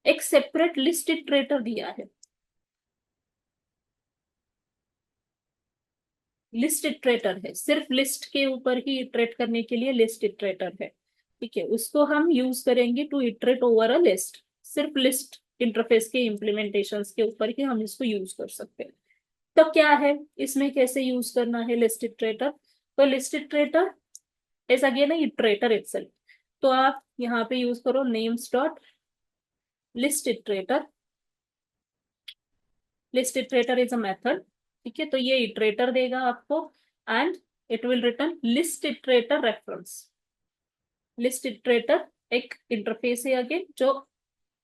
एक सेपरेट लिस्ट इटरेटर दिया है। लिस्ट इटरेटर है, सिर्फ लिस्ट के ऊपर ही इटरेट करने के लिए लिस्ट इटरेटर है। ठीक है, उसको हम यूज करेंगे to iterate over a list. सिर्फ लिस्ट इंटरफेस के इम्प्लीमेंटेशन के ऊपर ही हम इसको यूज कर सकते हैं। तो क्या है इसमें, कैसे यूज करना है लिस्ट इटरेटर? तो list iterator is again iterator itself. तो आप यहाँ पे यूज करो names dot list iterator. List iterator is a method. ठीक है, तो ये इटरेटर देगा आपको, and it will return list iterator reference. List iterator एक इंटरफेस है अगेन, जो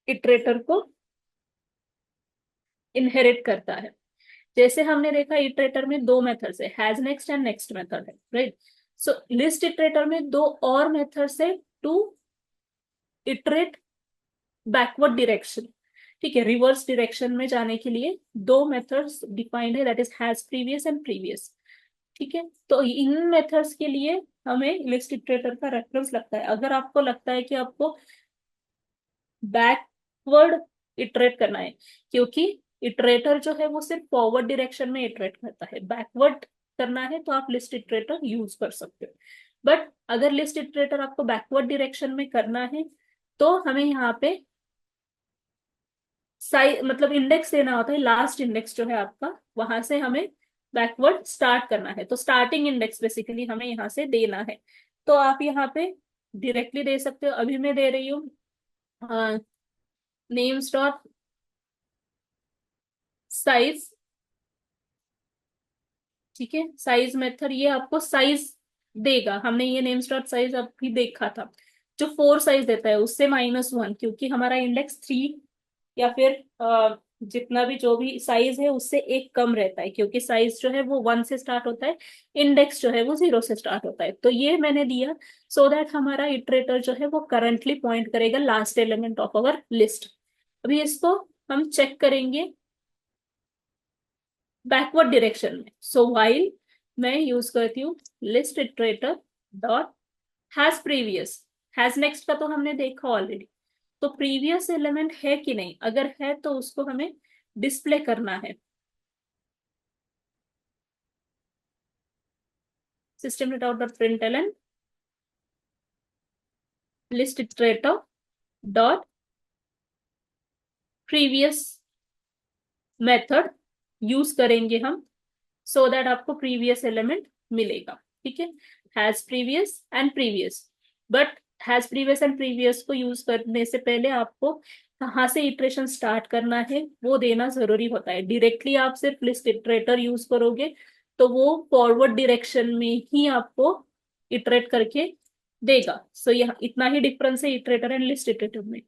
इटरेटर को इनहेरिट करता है। जैसे हमने देखा इटरेटर में दो मेथड्स है, has next and next method है, राइट? सो लिस्ट इटरेटर में दो और मेथड्स है टू इटरेट बैकवर्ड डायरेक्शन। ठीक है, रिवर्स डायरेक्शन में जाने के लिए दो मेथड्स डिफाइंड है, that is has previous and previous. ठीक है, तो इन मेथड्स के लिए हमें लिस्ट इटरेटर का रेफरेंस लगता है। अगर आपको लगता है कि आपको बैकवर्ड इटरेट करना है, क्योंकि इटरेटर जो है वो सिर्फ फॉरवर्ड डायरेक्शन में इटरेट करता है, बैकवर्ड करना है तो आप लिस्ट इटरेटर यूज कर सकते हो। बट अगर लिस्ट इटरेटर आपको बैकवर्ड डायरेक्शन में करना है, तो हमें यहाँ पे साइज मतलब इंडेक्स देना होता है। लास्ट इंडेक्स जो है आपका, वहां से हमें बैकवर्ड स्टार्ट करना है, तो स्टार्टिंग इंडेक्स बेसिकली हमें यहाँ से देना है। तो आप यहाँ पे डायरेक्टली दे सकते हो। अभी मैं दे रही हूँ नेम्स डॉट साइज। ठीक है, साइज मेथड ये आपको साइज देगा। हमने ये नेम्स डॉट साइज अभी देखा था, जो 4 साइज देता है उससे -1, क्योंकि हमारा इंडेक्स 3 या फिर जितना भी जो भी साइज है उससे एक कम रहता है, क्योंकि साइज जो है वो 1 से स्टार्ट होता है, इंडेक्स जो है वो 0 से स्टार्ट होता है। तो ये मैंने दिया सो दैट हमारा इटरेटर जो है वो करंटली पॉइंट करेगा last element of our list. अभी इसको हम चेक करेंगे बैकवर्ड डायरेक्शन में। सो वाइल मैं यूज करती हूँ list iterator dot has previous. Has next का तो हमने देखा ऑलरेडी, तो प्रीवियस एलिमेंट है कि नहीं, अगर है तो उसको हमें डिस्प्ले करना है। System dot out dot println list iterator dot previous method use करेंगे हम, सो दैट आपको प्रीवियस एलिमेंट मिलेगा। ठीक है, has previous and previous. But has previous and previous को यूज करने से पहले आपको कहाँ से इटरेशन स्टार्ट करना है वो देना जरूरी होता है। डायरेक्टली आप सिर्फ लिस्ट इटरेटर यूज करोगे तो वो फॉरवर्ड डायरेक्शन में ही आपको इटरेट करके देगा। सो यह इतना ही डिफरेंस है इटरेटर एंड लिस्ट इटरेटर में,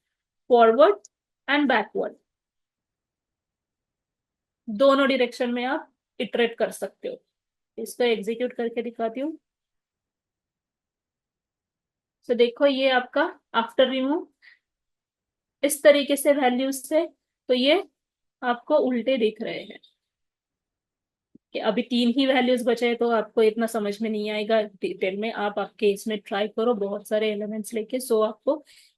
फॉरवर्ड एंड बैकवर्ड दोनों डायरेक्शन में आप इटरेट कर सकते हो। इसको एग्जीक्यूट करके दिखाती हूँ। तो देखो ये आपका आफ्टर रिमूव इस तरीके से वैल्यूज से, तो ये आपको उल्टे दिख रहे हैं कि अभी 3 ही वैल्यूज बचे हैं, तो आपको इतना समझ में नहीं आएगा डिटेल में। आप आपके इसमें ट्राई करो बहुत सारे एलिमेंट्स लेके, सो आपको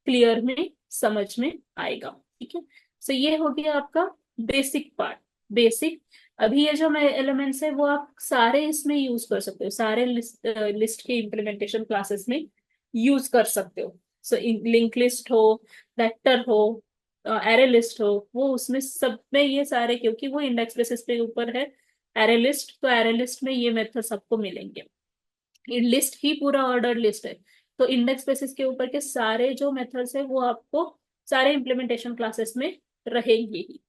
क्लियर में समझ में आएगा। ठीक है, सो ये हो गया आपका बेसिक पार्ट। बेसिक, अभी ये जो मैं एलिमेंट्स है वो आप सारे इसमें यूज कर सकते हो, सारे लिस्ट के इम्प्लीमेंटेशन क्लासेस में यूज कर सकते हो। सो लिंक लिस्ट हो, वेक्टर हो, एरे लिस्ट हो, वो उसमें सब में ये सारे, क्योंकि वो इंडेक्स बेसिस पे ऊपर है एरे लिस्ट, तो एरे लिस्ट में ये मेथड सबको मिलेंगे। ये लिस्ट ही पूरा ऑर्डर लिस्ट है, तो इंडेक्स बेसिस के ऊपर के सारे जो मेथड्स है वो आपको सारे इम्प्लीमेंटेशन क्लासेस में रहेंगे ही।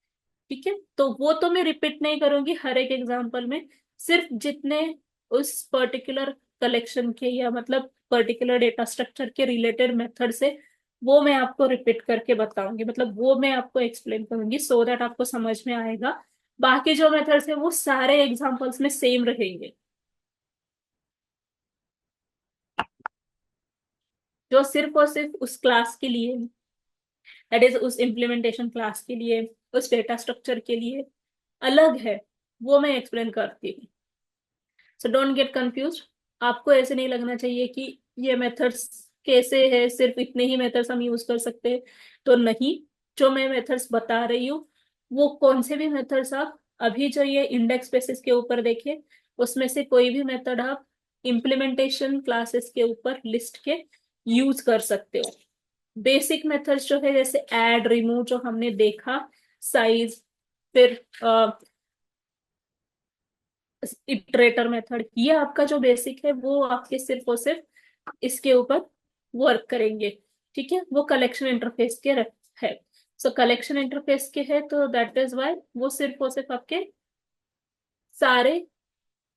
ठीक है, तो वो तो मैं रिपीट नहीं करूंगी हर एक एग्जांपल में, सिर्फ जितने उस पर्टिकुलर कलेक्शन के या मतलब पर्टिकुलर डेटा स्ट्रक्चर के रिलेटेड मेथड से, वो मैं आपको रिपीट करके बताऊंगी, मतलब वो मैं आपको एक्सप्लेन करूंगी सो दैट आपको समझ में आएगा। बाकी जो मेथड्स है वो सारे एग्जांपल्स में सेम रहेंगे, जो सिर्फ और सिर्फ उस क्लास के लिए, दैट इज उस इम्प्लीमेंटेशन क्लास के लिए, उस डेटा स्ट्रक्चर के लिए अलग है, वो मैं एक्सप्लेन करती हूँ। So don't get confuse. आपको ऐसे नहीं लगना चाहिए कि ये मेथड्स कैसे है, सिर्फ इतने ही मेथड्स हम यूज कर सकते हैं, तो नहीं। जो मैं मेथड्स बता रही हूँ वो कौन से भी मेथड्स आप अभी जो ये इंडेक्स बेसिस के ऊपर देखे, उसमें से कोई भी मेथड आप इम्प्लीमेंटेशन क्लासेस के ऊपर लिस्ट के यूज कर सकते हो। बेसिक मेथड्स जो है जैसे ऐड रिमूव जो हमने देखा, साइज, फिर इटरेटर मेथड, ये आपका जो बेसिक है वो आपके सिर्फ और सिर्फ इसके ऊपर वर्क करेंगे। ठीक है, वो कलेक्शन इंटरफेस के है। सो कलेक्शन इंटरफेस के है, तो दैट इज वाई वो सिर्फ और सिर्फ आपके सारे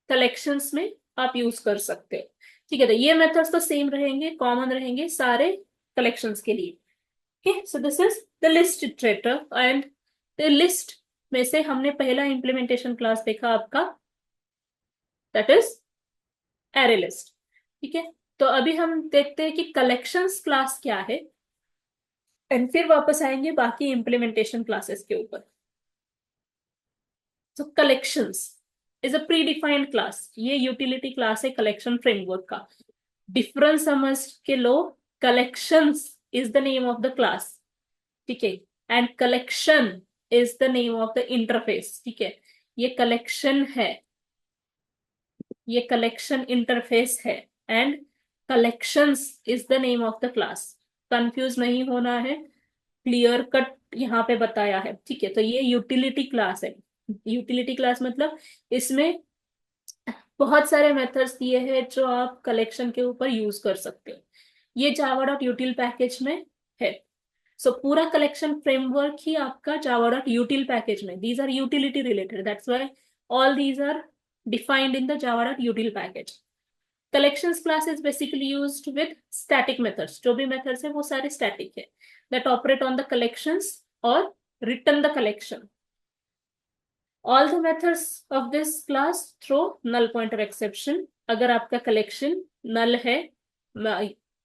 कलेक्शंस में आप यूज कर सकते हो। ठीक है, तो ये मेथड्स तो सेम रहेंगे, कॉमन रहेंगे सारे कलेक्शंस के लिए। Okay, so this is the list iterator and the list में से हमने पहला इंप्लीमेंटेशन क्लास देखा आपका, दैट इज एरे लिस्ट। ठीक है, तो अभी हम देखते हैं कि कलेक्शंस क्लास क्या है, एंड फिर वापस आएंगे बाकी इंप्लीमेंटेशन क्लासेस के ऊपर। तो collections is a predefined class, ये यूटिलिटी क्लास है कलेक्शन फ्रेमवर्क का। डिफरेंस समझ के लो, collections is the name of the class. ठीक है, and collection is the name of the interface. ठीक है, ये कलेक्शन है, ये कलेक्शन इंटरफेस है, and collections is the name of the class. Confuse नहीं होना है, क्लियर कट यहाँ पे बताया है। ठीक है, तो ये यूटिलिटी क्लास है। यूटिलिटी क्लास मतलब इसमें बहुत सारे मेथड्स दिए हैं जो आप कलेक्शन के ऊपर यूज कर सकते हो। ये जावा डॉट यूटिल पैकेज में है। सो पूरा कलेक्शन फ्रेमवर्क ही आपका जावा डॉट यूटिल पैकेज में, these are utility related, that's why all these are defined in the java.util package. Collections class is basically used with static methods, जो भी methods है वो सारे static है, that operate on the collections or return the collection. All the methods of this class throw null pointer exception। अगर आपका collection null है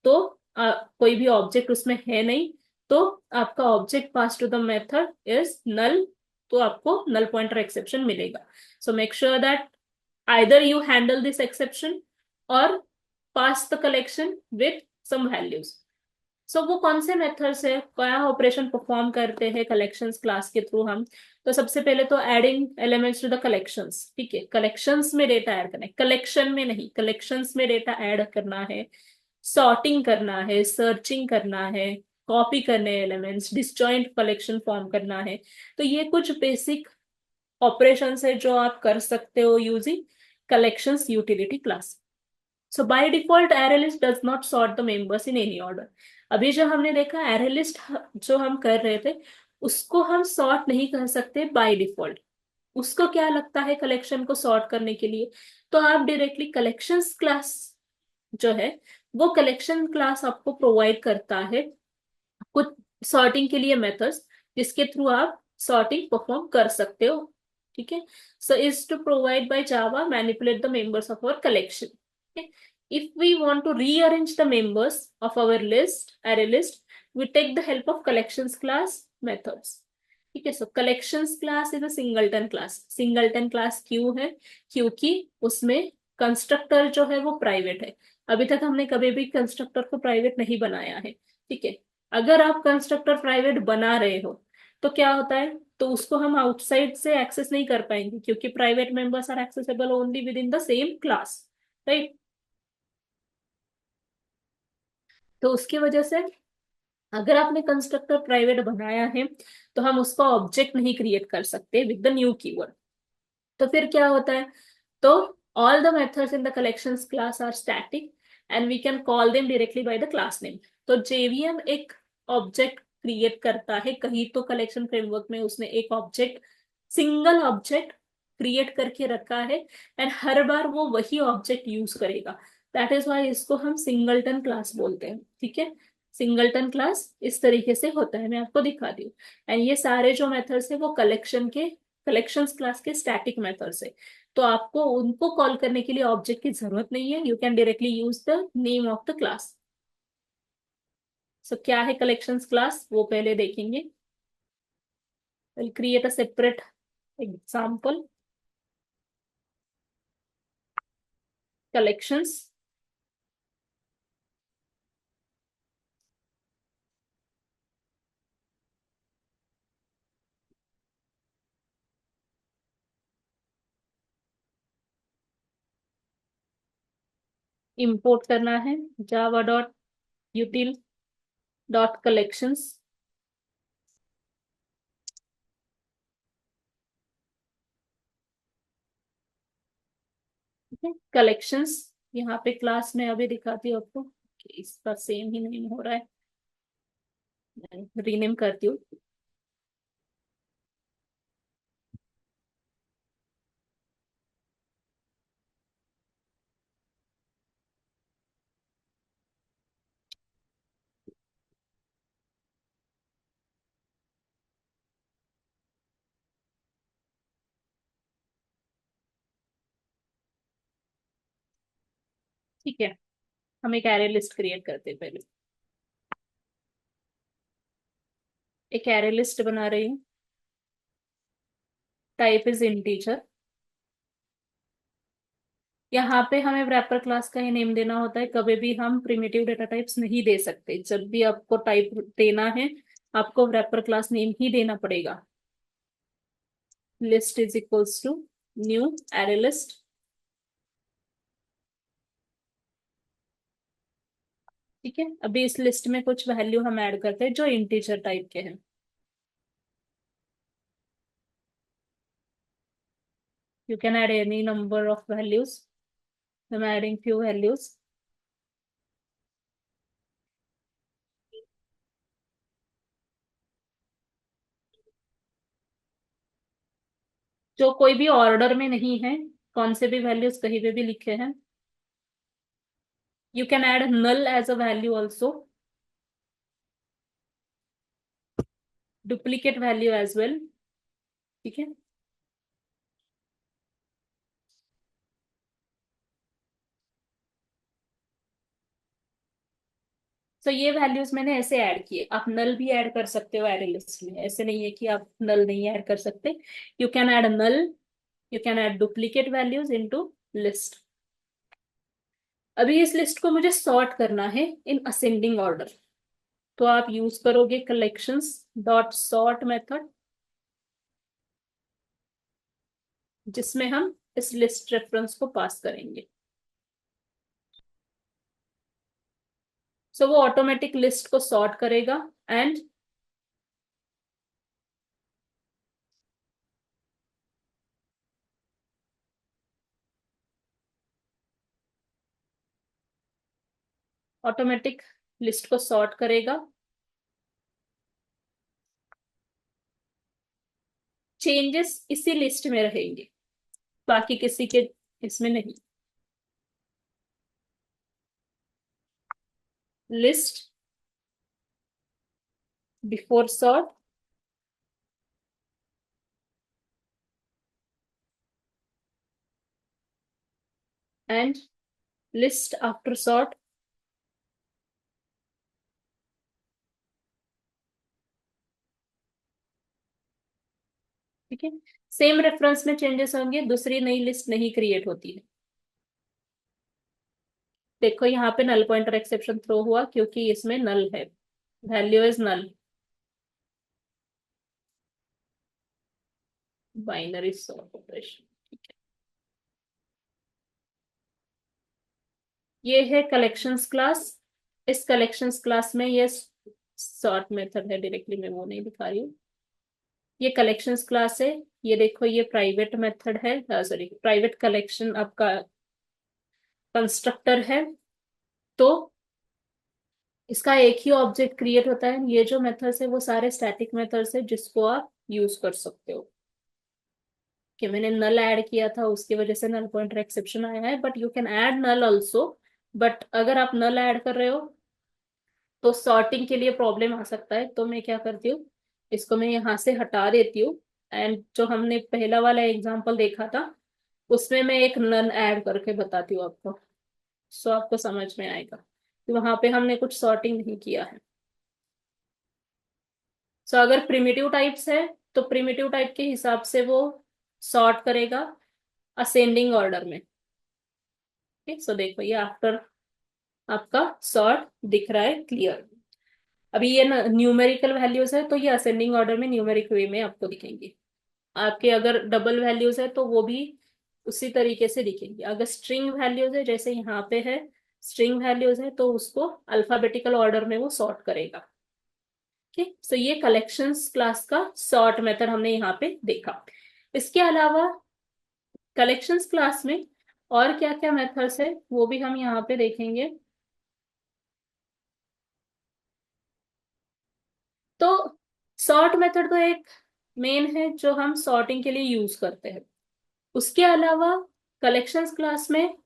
तो कोई भी ऑब्जेक्ट उसमें है नहीं, तो आपका object pass to the method is null, तो आपको नल पॉइंटर एक्सेप्शन मिलेगा। So make sure that either you handle this exception or pass the collection with some values। सो वो कौन से मेथड्स है, क्या ऑपरेशन परफॉर्म करते हैं कलेक्शंस क्लास के थ्रू हम। तो सबसे पहले तो adding elements to the collections. ठीक है, कलेक्शंस में डेटा ऐड करना है, कलेक्शन में नहीं, कलेक्शंस में डेटा ऐड करना है, सॉर्टिंग करना है, सर्चिंग करना है, कॉपी करने एलिमेंट्स, डिसजॉइंट कलेक्शन फॉर्म करना है। तो ये कुछ बेसिक ऑपरेशंस है जो आप कर सकते हो using collections utility class. So by default array list does not sort the members in any order। अभी जो हमने देखा array list जो हम कर रहे थे उसको हम सॉर्ट नहीं कर सकते बाय डिफॉल्ट। उसको क्या लगता है कलेक्शन को सॉर्ट करने के लिए, तो आप डायरेक्टली कलेक्शंस क्लास जो है वो कलेक्शन क्लास आपको प्रोवाइड करता है कुछ सॉर्टिंग के लिए मेथड्स, जिसके थ्रू आप सॉर्टिंग परफॉर्म कर सकते हो। ठीक है, so is to provide by Java manipulate the members of our collection. If we want to rearrange the members of our list, array list, we take the help of collections class methods. ठीक है, so collections class is a singleton class. Singleton class क्यों है? क्योंकि उसमें constructor जो है वो private है. अभी तक हमने कभी भी कंस्ट्रक्टर को प्राइवेट नहीं बनाया है. ठीक है, अगर आप कंस्ट्रक्टर प्राइवेट बना रहे हो तो क्या होता है, तो उसको हम आउटसाइड से एक्सेस नहीं कर पाएंगे, क्योंकि private members are accessible only within the same class, right. तो उसकी वजह से अगर आपने कंस्ट्रक्टर प्राइवेट बनाया है तो हम उसका ऑब्जेक्ट नहीं क्रिएट कर सकते विद द न्यू कीवर्ड. तो फिर क्या होता है, तो all the methods in the collections class are static and we can call them directly by the class name. तो जेवीएम एक ऑब्जेक्ट क्रिएट करता है कहीं, तो कलेक्शन फ्रेमवर्क में उसने एक ऑब्जेक्ट, सिंगल ऑब्जेक्ट क्रिएट करके रखा है एंड हर बार वो वही ऑब्जेक्ट यूज करेगा. दैट इज वाई इसको हम सिंगलटन क्लास बोलते हैं. ठीक है, सिंगलटन क्लास इस तरीके से होता है, मैं आपको दिखा दी हूँ. एंड ये सारे जो मेथड्स है वो कलेक्शंस क्लास के स्टैटिक मेथड्स है. तो आपको उनको कॉल करने के लिए ऑब्जेक्ट की जरूरत नहीं है, you can directly use the name of the class. So क्या है कलेक्शंस क्लास वो पहले देखेंगे. Will create a separate example. Collections, import करना है Java dot util dot collections. Collections यहाँ पे क्लास में अभी दिखाती हूँ आपको कि इसका सेम ही नेम हो रहा है, रीनेम करती हूँ. ठीक है, हम एक एरे लिस्ट क्रिएट करते हैं पहले. एक एरे लिस्ट बना रही हूँ. Type is integer. यहाँ पे हमें wrapper क्लास का ही नेम देना होता है. कभी भी हम प्रिमिटिव डेटा टाइप्स नहीं दे सकते. जब भी आपको टाइप देना है आपको wrapper क्लास नेम ही देना पड़ेगा. List is equals to new array list. ठीक है, अभी इस लिस्ट में कुछ वैल्यू हम ऐड करते हैं जो इंटीजर टाइप के हैं. You can add any number of values. I'm adding few values. जो कोई भी ऑर्डर में नहीं है, कौन से भी वैल्यूज कहीं पे भी लिखे हैं. You can add null as a value also. Duplicate value as well. ठीक है, तो ये वैल्यूज मैंने ऐसे ऐड किए. आप नल भी ऐड कर सकते हो एरे लिस्ट में, ऐसे नहीं है कि आप नल नहीं ऐड कर सकते. You can add null, you can add duplicate values into list. अभी इस लिस्ट को मुझे सॉर्ट करना है इन असेंडिंग ऑर्डर. तो आप यूज करोगे कलेक्शंस डॉट सॉर्ट मेथड, जिसमें हम इस लिस्ट रेफरेंस को पास करेंगे. सो वो ऑटोमेटिक लिस्ट को सॉर्ट करेगा एंड ऑटोमेटिक लिस्ट को सॉर्ट करेगा. चेंजेस इसी लिस्ट में रहेंगे, बाकी किसी के इसमें नहीं. List before sort and list after sort. ठीक है, सेम रेफरेंस में चेंजेस होंगे, दूसरी नई लिस्ट नहीं क्रिएट होती है। देखो यहाँ पे नल पॉइंटर एक्सेप्शन थ्रो हुआ क्योंकि इसमें नल है, value is null, binary sort operation. ठीक है, ये है कलेक्शंस क्लास। इस कलेक्शंस क्लास में ये सॉर्ट मेथड है, डायरेक्टली मैं वो नहीं दिखा रही हूँ। ये कलेक्शंस क्लास है, ये देखो ये प्राइवेट मेथड है, सॉरी प्राइवेट कलेक्शन आपका कंस्ट्रक्टर है। तो इसका एक ही ऑब्जेक्ट क्रिएट होता है, ये जो मेथड्स है वो सारे स्टैटिक मेथड्स है जिसको आप यूज कर सकते हो। कि मैंने नल ऐड किया था उसकी वजह से नल पॉइंटर एक्सेप्शन आया है, but you can add null also. But अगर आप नल ऐड कर रहे हो तो सॉर्टिंग के लिए प्रॉब्लम आ सकता है, तो मैं क्या करती हूँ, इसको मैं यहाँ से हटा देती हूँ। एंड जो हमने पहला वाला एग्जांपल देखा था उसमें मैं एक नन ऐड करके बताती हूँ आपको, सो आपको समझ में आएगा कि वहां पे हमने कुछ सॉर्टिंग नहीं किया है। सो अगर प्रिमिटिव टाइप्स है तो प्रिमिटिव टाइप के हिसाब से वो सॉर्ट करेगा असेंडिंग ऑर्डर में। ठीक, सो देखो ये आफ्टर आपका सॉर्ट दिख रहा है क्लियर। अभी ये न्यूमेरिकल वैल्यूज है तो ये असेंडिंग ऑर्डर में न्यूमेरिक वे में आपको दिखेंगे। आपके अगर डबल वैल्यूज है तो वो भी उसी तरीके से दिखेंगे। अगर स्ट्रिंग वैल्यूज है जैसे यहाँ पे है, स्ट्रिंग वैल्यूज है तो उसको अल्फाबेटिकल ऑर्डर में वो सॉर्ट करेगा। ठीक, सो ये कलेक्शंस क्लास का सॉर्ट मेथड हमने यहाँ पे देखा। इसके अलावा कलेक्शंस क्लास में और क्या क्या मेथड्स है वो भी हम यहाँ पे देखेंगे। तो सॉर्ट मेथड तो एक मेन है जो हम सॉर्टिंग के लिए यूज करते हैं। उसके अलावा कलेक्शंस क्लास में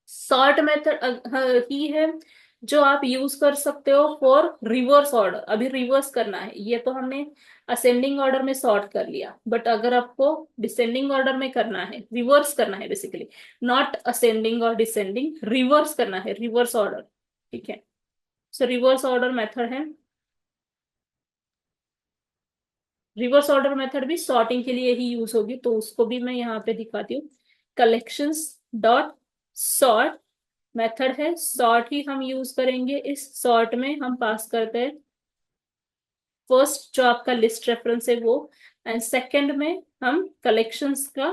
सॉर्ट मेथड ही है जो आप यूज कर सकते हो फॉर रिवर्स ऑर्डर। अभी रिवर्स करना है, ये तो हमने असेंडिंग ऑर्डर में सॉर्ट कर लिया, बट अगर आपको डिसेंडिंग ऑर्डर में करना है, रिवर्स करना है बेसिकली, नॉट असेंडिंग और डिसेंडिंग, रिवर्स करना है, रिवर्स ऑर्डर। ठीक है, सो रिवर्स ऑर्डर मेथड है। रिवर्स ऑर्डर मेथड भी सॉर्टिंग के लिए ही यूज होगी, तो उसको भी मैं यहाँ पे दिखाती हूँ। कलेक्शंस डॉट सॉर्ट मेथड है, सॉर्ट ही हम यूज करेंगे। इस सॉर्ट में हम पास करते हैं फर्स्ट जो आपका लिस्ट रेफरेंस है वो, एंड सेकंड में हम कलेक्शंस का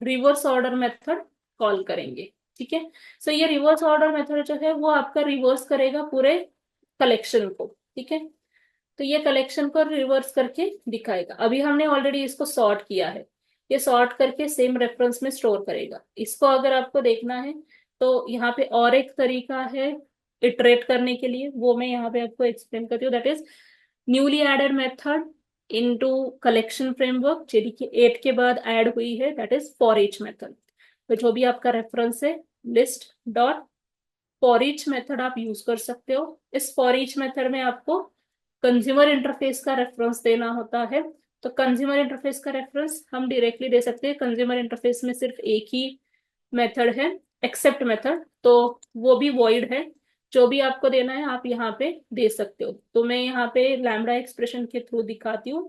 रिवर्स ऑर्डर मेथड कॉल करेंगे। ठीक है, सो ये रिवर्स ऑर्डर मेथड जो है वो आपका रिवर्स करेगा पूरे कलेक्शन को। ठीक है, तो ये कलेक्शन को रिवर्स करके दिखाएगा। अभी हमने ऑलरेडी इसको सॉर्ट किया है, ये सॉर्ट करके सेम रेफरेंस में स्टोर करेगा। इसको अगर आपको देखना है तो यहाँ पे और एक तरीका है इटरेट करने के लिए, वो मैं यहाँ पे आपको एक्सप्लेन करती हूँ। That is newly added method into collection framework JDK 8 के बाद ऐड हुई है, that is for each method. तो जो भी आपका रेफरेंस है list dot for each method आप यूज कर सकते हो। इस फॉर ईच मेथड में आपको कंज्यूमर इंटरफेस का रेफरेंस देना होता है। तो कंज्यूमर इंटरफेस का रेफरेंस हम डायरेक्टली दे सकते हैं, कंज्यूमर इंटरफेस में सिर्फ एक ही मेथड है एक्सेप्ट मेथड, तो वो भी वॉइड है। जो भी आपको देना है आप यहाँ पे दे सकते हो। तो मैं यहाँ पे लैम्बडा एक्सप्रेशन के थ्रू दिखाती हूँ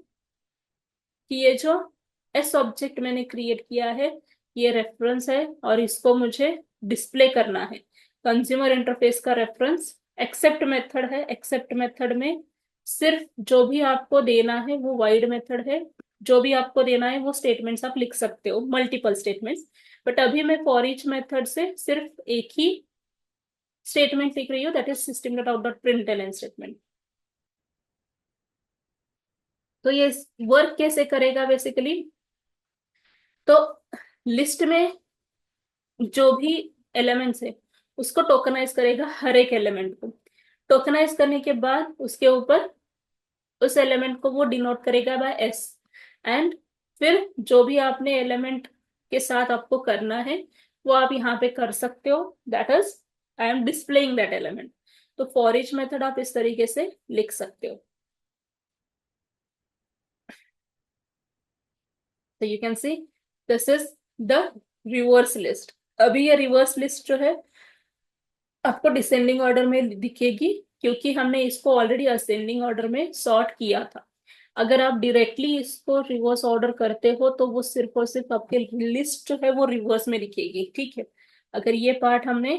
कि ये जो एस ऑब्जेक्ट मैंने क्रिएट किया है ये रेफरेंस है और इसको मुझे डिस्प्ले करना है। कंज्यूमर इंटरफेस का रेफरेंस एक्सेप्ट मेथड है, एक्सेप्ट मेथड में सिर्फ जो भी आपको देना है वो वाइड मेथड है। जो भी आपको देना है वो स्टेटमेंट्स आप लिख सकते हो, मल्टीपल स्टेटमेंट्स। बट अभी मैं फॉर ईच मेथड से सिर्फ एक ही स्टेटमेंट लिख रही हूँ, that is system dot out dot println statement. तो ये वर्क कैसे करेगा बेसिकली, तो लिस्ट में जो भी एलिमेंट्स है उसको टोकनाइज करेगा, हर एक एलिमेंट को टोकनाइज करने के बाद उसके ऊपर उस एलिमेंट को वो डिनोट करेगा बाय एस। एंड फिर जो भी आपने एलिमेंट के साथ आपको करना है वो आप यहाँ पे कर सकते हो, that is I am displaying that element. तो फॉर ईच मेथड आप इस तरीके से लिख सकते हो। तो you can C this is the reverse list. अभी ये रिवर्स लिस्ट जो है आपको डिसेंडिंग ऑर्डर में दिखेगी क्योंकि हमने इसको ऑलरेडी असेंडिंग ऑर्डर में सॉर्ट किया था। अगर आप डायरेक्टली इसको रिवर्स ऑर्डर करते हो तो वो सिर्फ और सिर्फ आपके लिस्ट जो है वो रिवर्स में लिखेगी, ठीक है। अगर ये पार्ट हमने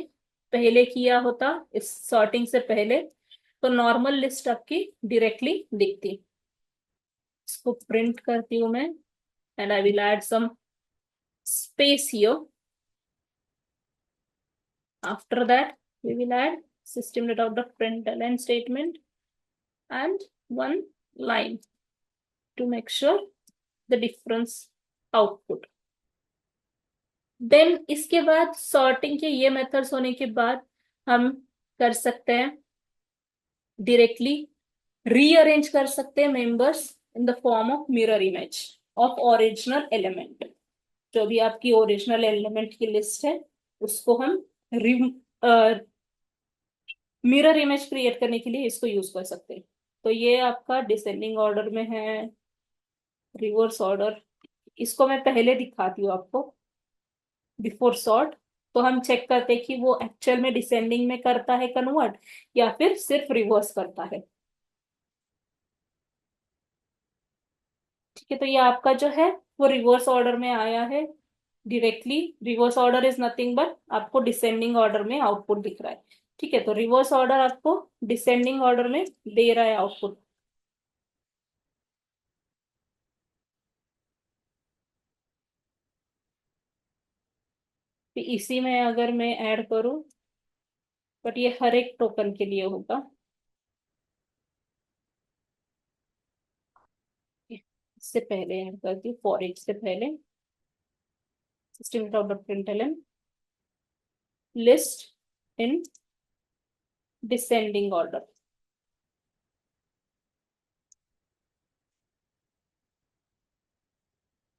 पहले किया होता इस सॉर्टिंग से पहले, तो नॉर्मल लिस्ट आपकी डायरेक्टली दिखती। इसको प्रिंट करती हूँ मैं, and I will add some space here. After that we will add system.out.println statement and one line to make sure the difference output. Then इसके बाद सॉर्टिंग के ये मेथड्स होने के बाद हम कर सकते हैं डायरेक्टली रीअरेंज कर सकते हैं members in the form of mirror image of original element. जो भी आपकी ओरिजिनल एलिमेंट की लिस्ट है उसको हम मिरर इमेज क्रिएट करने के लिए इसको यूज कर सकते हैं। तो ये आपका डिसेंडिंग ऑर्डर में है, रिवर्स ऑर्डर। इसको मैं पहले दिखाती हूँ आपको बिफोर सॉर्ट। तो हम चेक करते हैं कि वो एक्चुअल में डिसेंडिंग में करता है कन्वर्ट या फिर सिर्फ रिवर्स करता है। ठीक है, तो ये आपका जो है वो रिवर्स ऑर्डर में आया है directly. Reverse order is nothing but आपको डिसेंडिंग ऑर्डर में आउटपुट दिख रहा है। ठीक है, तो रिवर्स ऑर्डर आपको डिसेंडिंग ऑर्डर में दे रहा है आउटपुट। तो इसी में अगर मैं ऐड करूं, बट ये हर एक टोकन के लिए होगा। इससे पहले ऐड करती हूँ फॉर each से पहले system dot dot println list in descending order.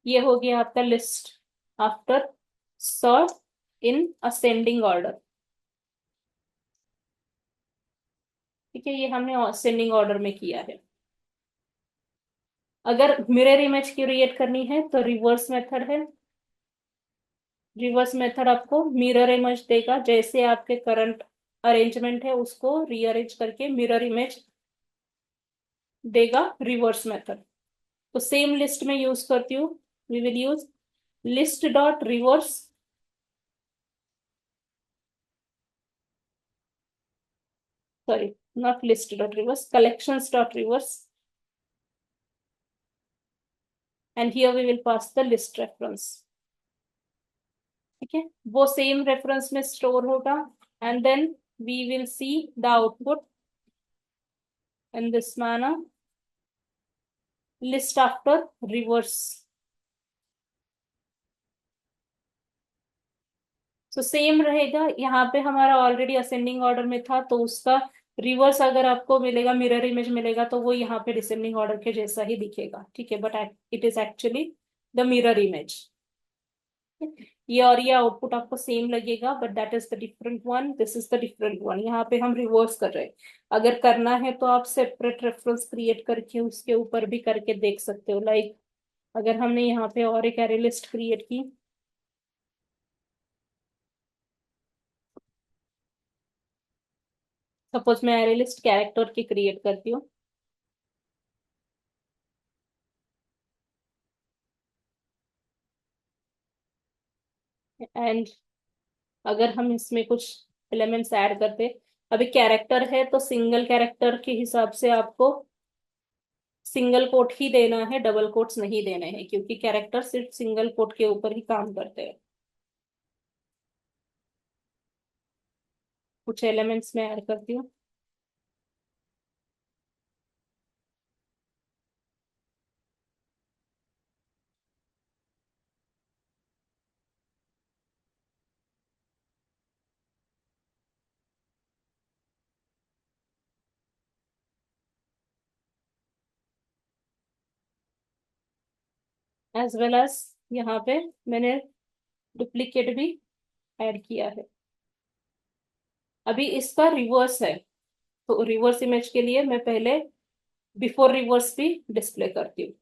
ये हो गया आपका list after sort in ascending order. ठीक है, ये हमने असेंडिंग ऑर्डर में किया है। अगर मिरर इमेज क्रिएट करनी है तो रिवर्स मेथड है। रिवर्स मेथड आपको मिरर इमेज देगा, जैसे आपके करंट अरेंजमेंट है उसको रीअरेंज करके मिरर इमेज देगा रिवर्स मेथड। तो सेम लिस्ट में यूज करती हूँ। We will use list dot reverse, sorry not list dot reverse, collections dot reverse, and here we will pass the list reference. ठीक है, वो सेम रेफरेंस में store होगा and then we will see the output in this manner, list after reverse. तो same रहेगा, यहाँ पे हमारा ऑलरेडी असेंडिंग ऑर्डर में था तो उसका रिवर्स अगर आपको मिलेगा, मिरर इमेज मिलेगा तो वो यहाँ पे डिसेंडिंग ऑर्डर के जैसा ही दिखेगा। ठीक है, but it is actually the mirror image. ये और ये आउटपुट आपको सेम लगेगा but that is the different one, this is the different one. यहाँ पे हम रिवर्स कर रहे हैं। अगर करना है तो आप सेपरेट रेफरेंस क्रिएट करके उसके ऊपर भी करके देख सकते हो। लाइक अगर हमने यहाँ पे और एक एरे लिस्ट क्रिएट की, सपोज मैं एरे लिस्ट कैरेक्टर की क्रिएट करती हूँ, एंड अगर हम इसमें कुछ एलिमेंट्स ऐड करते, अभी कैरेक्टर है तो सिंगल कैरेक्टर के हिसाब से आपको सिंगल कोट ही देना है, डबल कोट्स नहीं देने हैं क्योंकि कैरेक्टर सिर्फ सिंगल कोट के ऊपर ही काम करते हैं। कुछ एलिमेंट्स में ऐड करती हूँ। एज वेल एज यहाँ पे मैंने डुप्लीकेट भी ऐड किया है। अभी इसका रिवर्स है, तो रिवर्स इमेज के लिए मैं पहले बिफोर रिवर्स भी डिस्प्ले करती हूँ।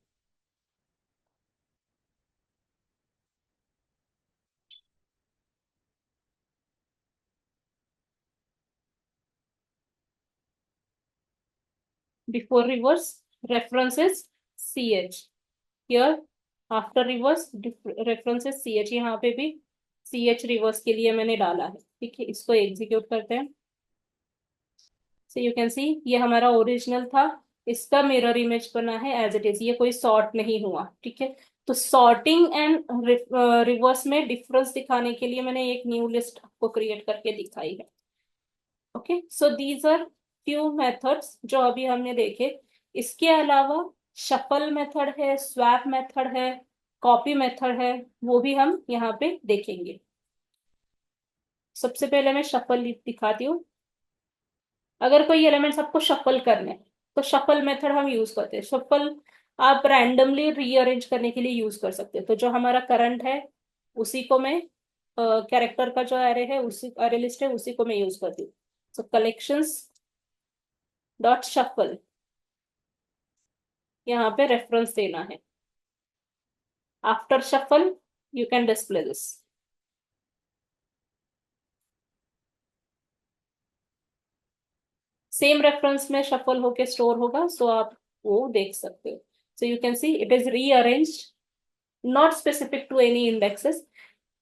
Before reverse references CH here after reverse reference is CH, यहाँ पे भी CH रिवर्स के लिए मैंने डाला है। ठीक है, इसको एग्जीक्यूट करते हैं। सो यू कैन सी ये हमारा ओरिजिनल था, इसका मिरर इमेज बना है एज इट इज, ये कोई सॉर्ट नहीं हुआ। ठीक है, तो सॉर्टिंग एंड रिवर्स में डिफरेंस दिखाने के लिए मैंने एक न्यू लिस्ट आपको क्रिएट करके दिखाई है। Okay, so these are few methods जो अभी हमने देखे। इसके अलावा शफल मेथड है, स्वैप मेथड है, कॉपी मेथड है, वो भी हम यहाँ पे देखेंगे। सबसे पहले मैं शफल दिखाती हूँ। अगर कोई एलिमेंट्स आपको शफल करने हैं तो शफल मेथड हम यूज करते हैं। शफल आप रैंडमली रीअरेंज करने के लिए यूज कर सकते हैं। तो जो हमारा करंट है उसी को मैं, कैरेक्टर का जो एरे है उसी एरे लिस्ट है उसी को मैं यूज करती हूँ। सो कलेक्शंस डॉट शफल, यहाँ पे रेफरेंस देना है। After shuffle you can display this. Same reference में शफल होके स्टोर होगा, सो आप वो देख सकते हो। So you can see it is rearranged, not specific to any indexes.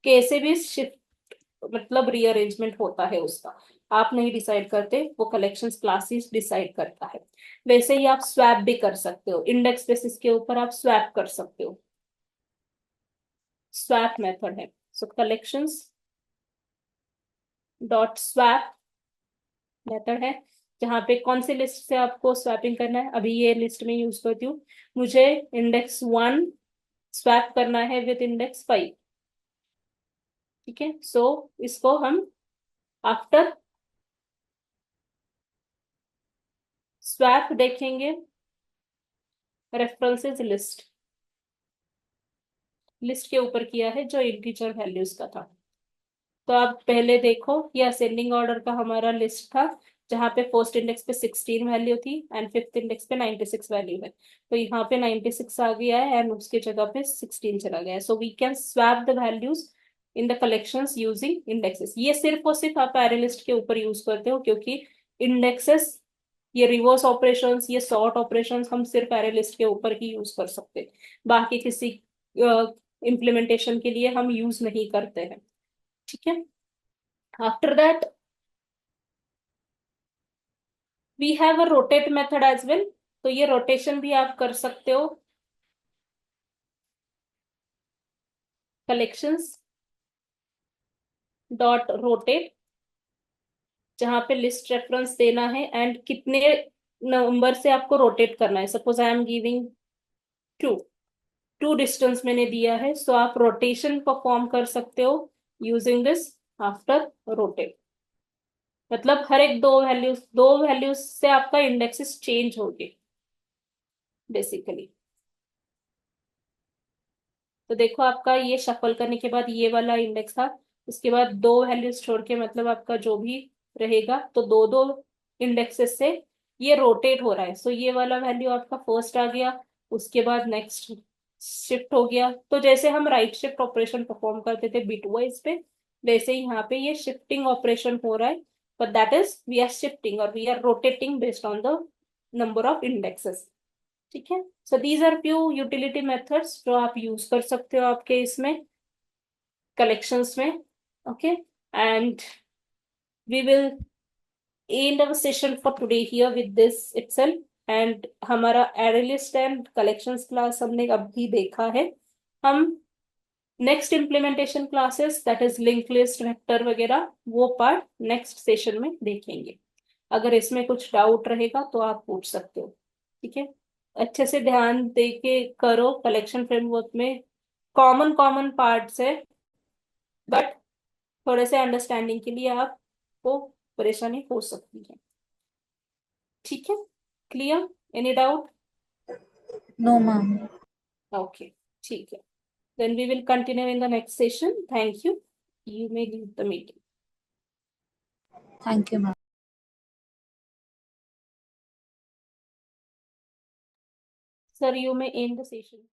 कैसे भी शिफ्ट मतलब रीअरेंजमेंट होता है उसका आप नहीं डिसाइड करते, वो कलेक्शंस क्लासेस डिसाइड करता है। वैसे ही आप स्वैप भी कर सकते हो, इंडेक्स बेसिस के ऊपर आप स्वैप कर सकते हो। स्वैप मेथड है। So collections dot swap method है, जहाँ पे कौन सी लिस्ट से आपको स्वैपिंग करना है। अभी ये लिस्ट में यूज करती हूँ, मुझे इंडेक्स 1 स्वैप करना है विद इंडेक्स 5। ठीक है, सो इसको हम आफ्टर स्वैप देखेंगे। रेफरेंसेस लिस्ट, लिस्ट के ऊपर किया है जो इंटीजर वैल्यूज का था। तो आप पहले देखो ये असेंडिंग ऑर्डर का हमारा लिस्ट था, जहाँ पे फर्स्ट इंडेक्स पे 16 वैल्यू थी एंड फिफ्थ इंडेक्स पे 96 वैल्यू है। तो यहाँ पे 96 आ गया है एंड उसके जगह पे 16 चला गया है। So we can swap the values in the collections using indexes. ये सिर्फ और सिर्फ आप एरे लिस्ट के ऊपर यूज करते हो, क्योंकि इंडेक्सेस, ये रिवर्स ऑपरेशंस, ये सॉर्ट ऑपरेशंस हम सिर्फ एरे लिस्ट के ऊपर ही यूज कर सकते हैं, बाकी किसी इम्प्लीमेंटेशन के लिए हम यूज नहीं करते हैं। ठीक है, after that we have a rotate method as well. तो ये रोटेशन भी आप कर सकते हो। कलेक्शंस डॉट रोटेट, जहां पे लिस्ट रेफरेंस देना है एंड कितने नंबर से आपको रोटेट करना है। Suppose I am giving 2, 2 distance मैंने दिया है, सो आप रोटेशन परफॉर्म कर सकते हो यूजिंग दिस आफ्टर रोटेट। मतलब हर एक दो वैल्यूज से आपका इंडेक्सेस चेंज होंगे बेसिकली। तो देखो आपका ये शफल करने के बाद ये वाला इंडेक्स था, उसके बाद 2 वैल्यूज छोड़ के मतलब आपका जो भी रहेगा, तो दो दो इंडेक्सेस से ये रोटेट हो रहा है। सो ये वाला वैल्यू आपका फर्स्ट आ गया, उसके बाद नेक्स्ट शिफ्ट हो गया। तो जैसे हम राइट शिफ्ट ऑपरेशन परफॉर्म करते थे बिट वाइज पे, वैसे ही यहाँ पे ये शिफ्टिंग ऑपरेशन हो रहा है, but that is we are shifting और we are rotating based on the number of indexes. ठीक है, so these are few utility methods जो आप यूज कर सकते हो आपके इसमें कलेक्शंस में। Okay, and we will end our session for today here with this itself। And हमारा array list and collections class हमने अभी देखा है। हम next implementation classes that is link list vector वगैरह वो पार्ट नेक्स्ट सेशन में देखेंगे। अगर इसमें कुछ डाउट रहेगा तो आप पूछ सकते हो। ठीक है, अच्छे से ध्यान दे के करो। कलेक्शन फ्रेमवर्क में कॉमन कॉमन पार्ट्स है, बट थोड़े से अंडरस्टैंडिंग के लिए आपको परेशानी हो सकती है। ठीक है, clear? Any doubt? No, ma'am. Okay, ठीक है, then we will continue in the next session. Thank you, you may leave the meeting. Thank you, ma'am. Sir, you may end the session.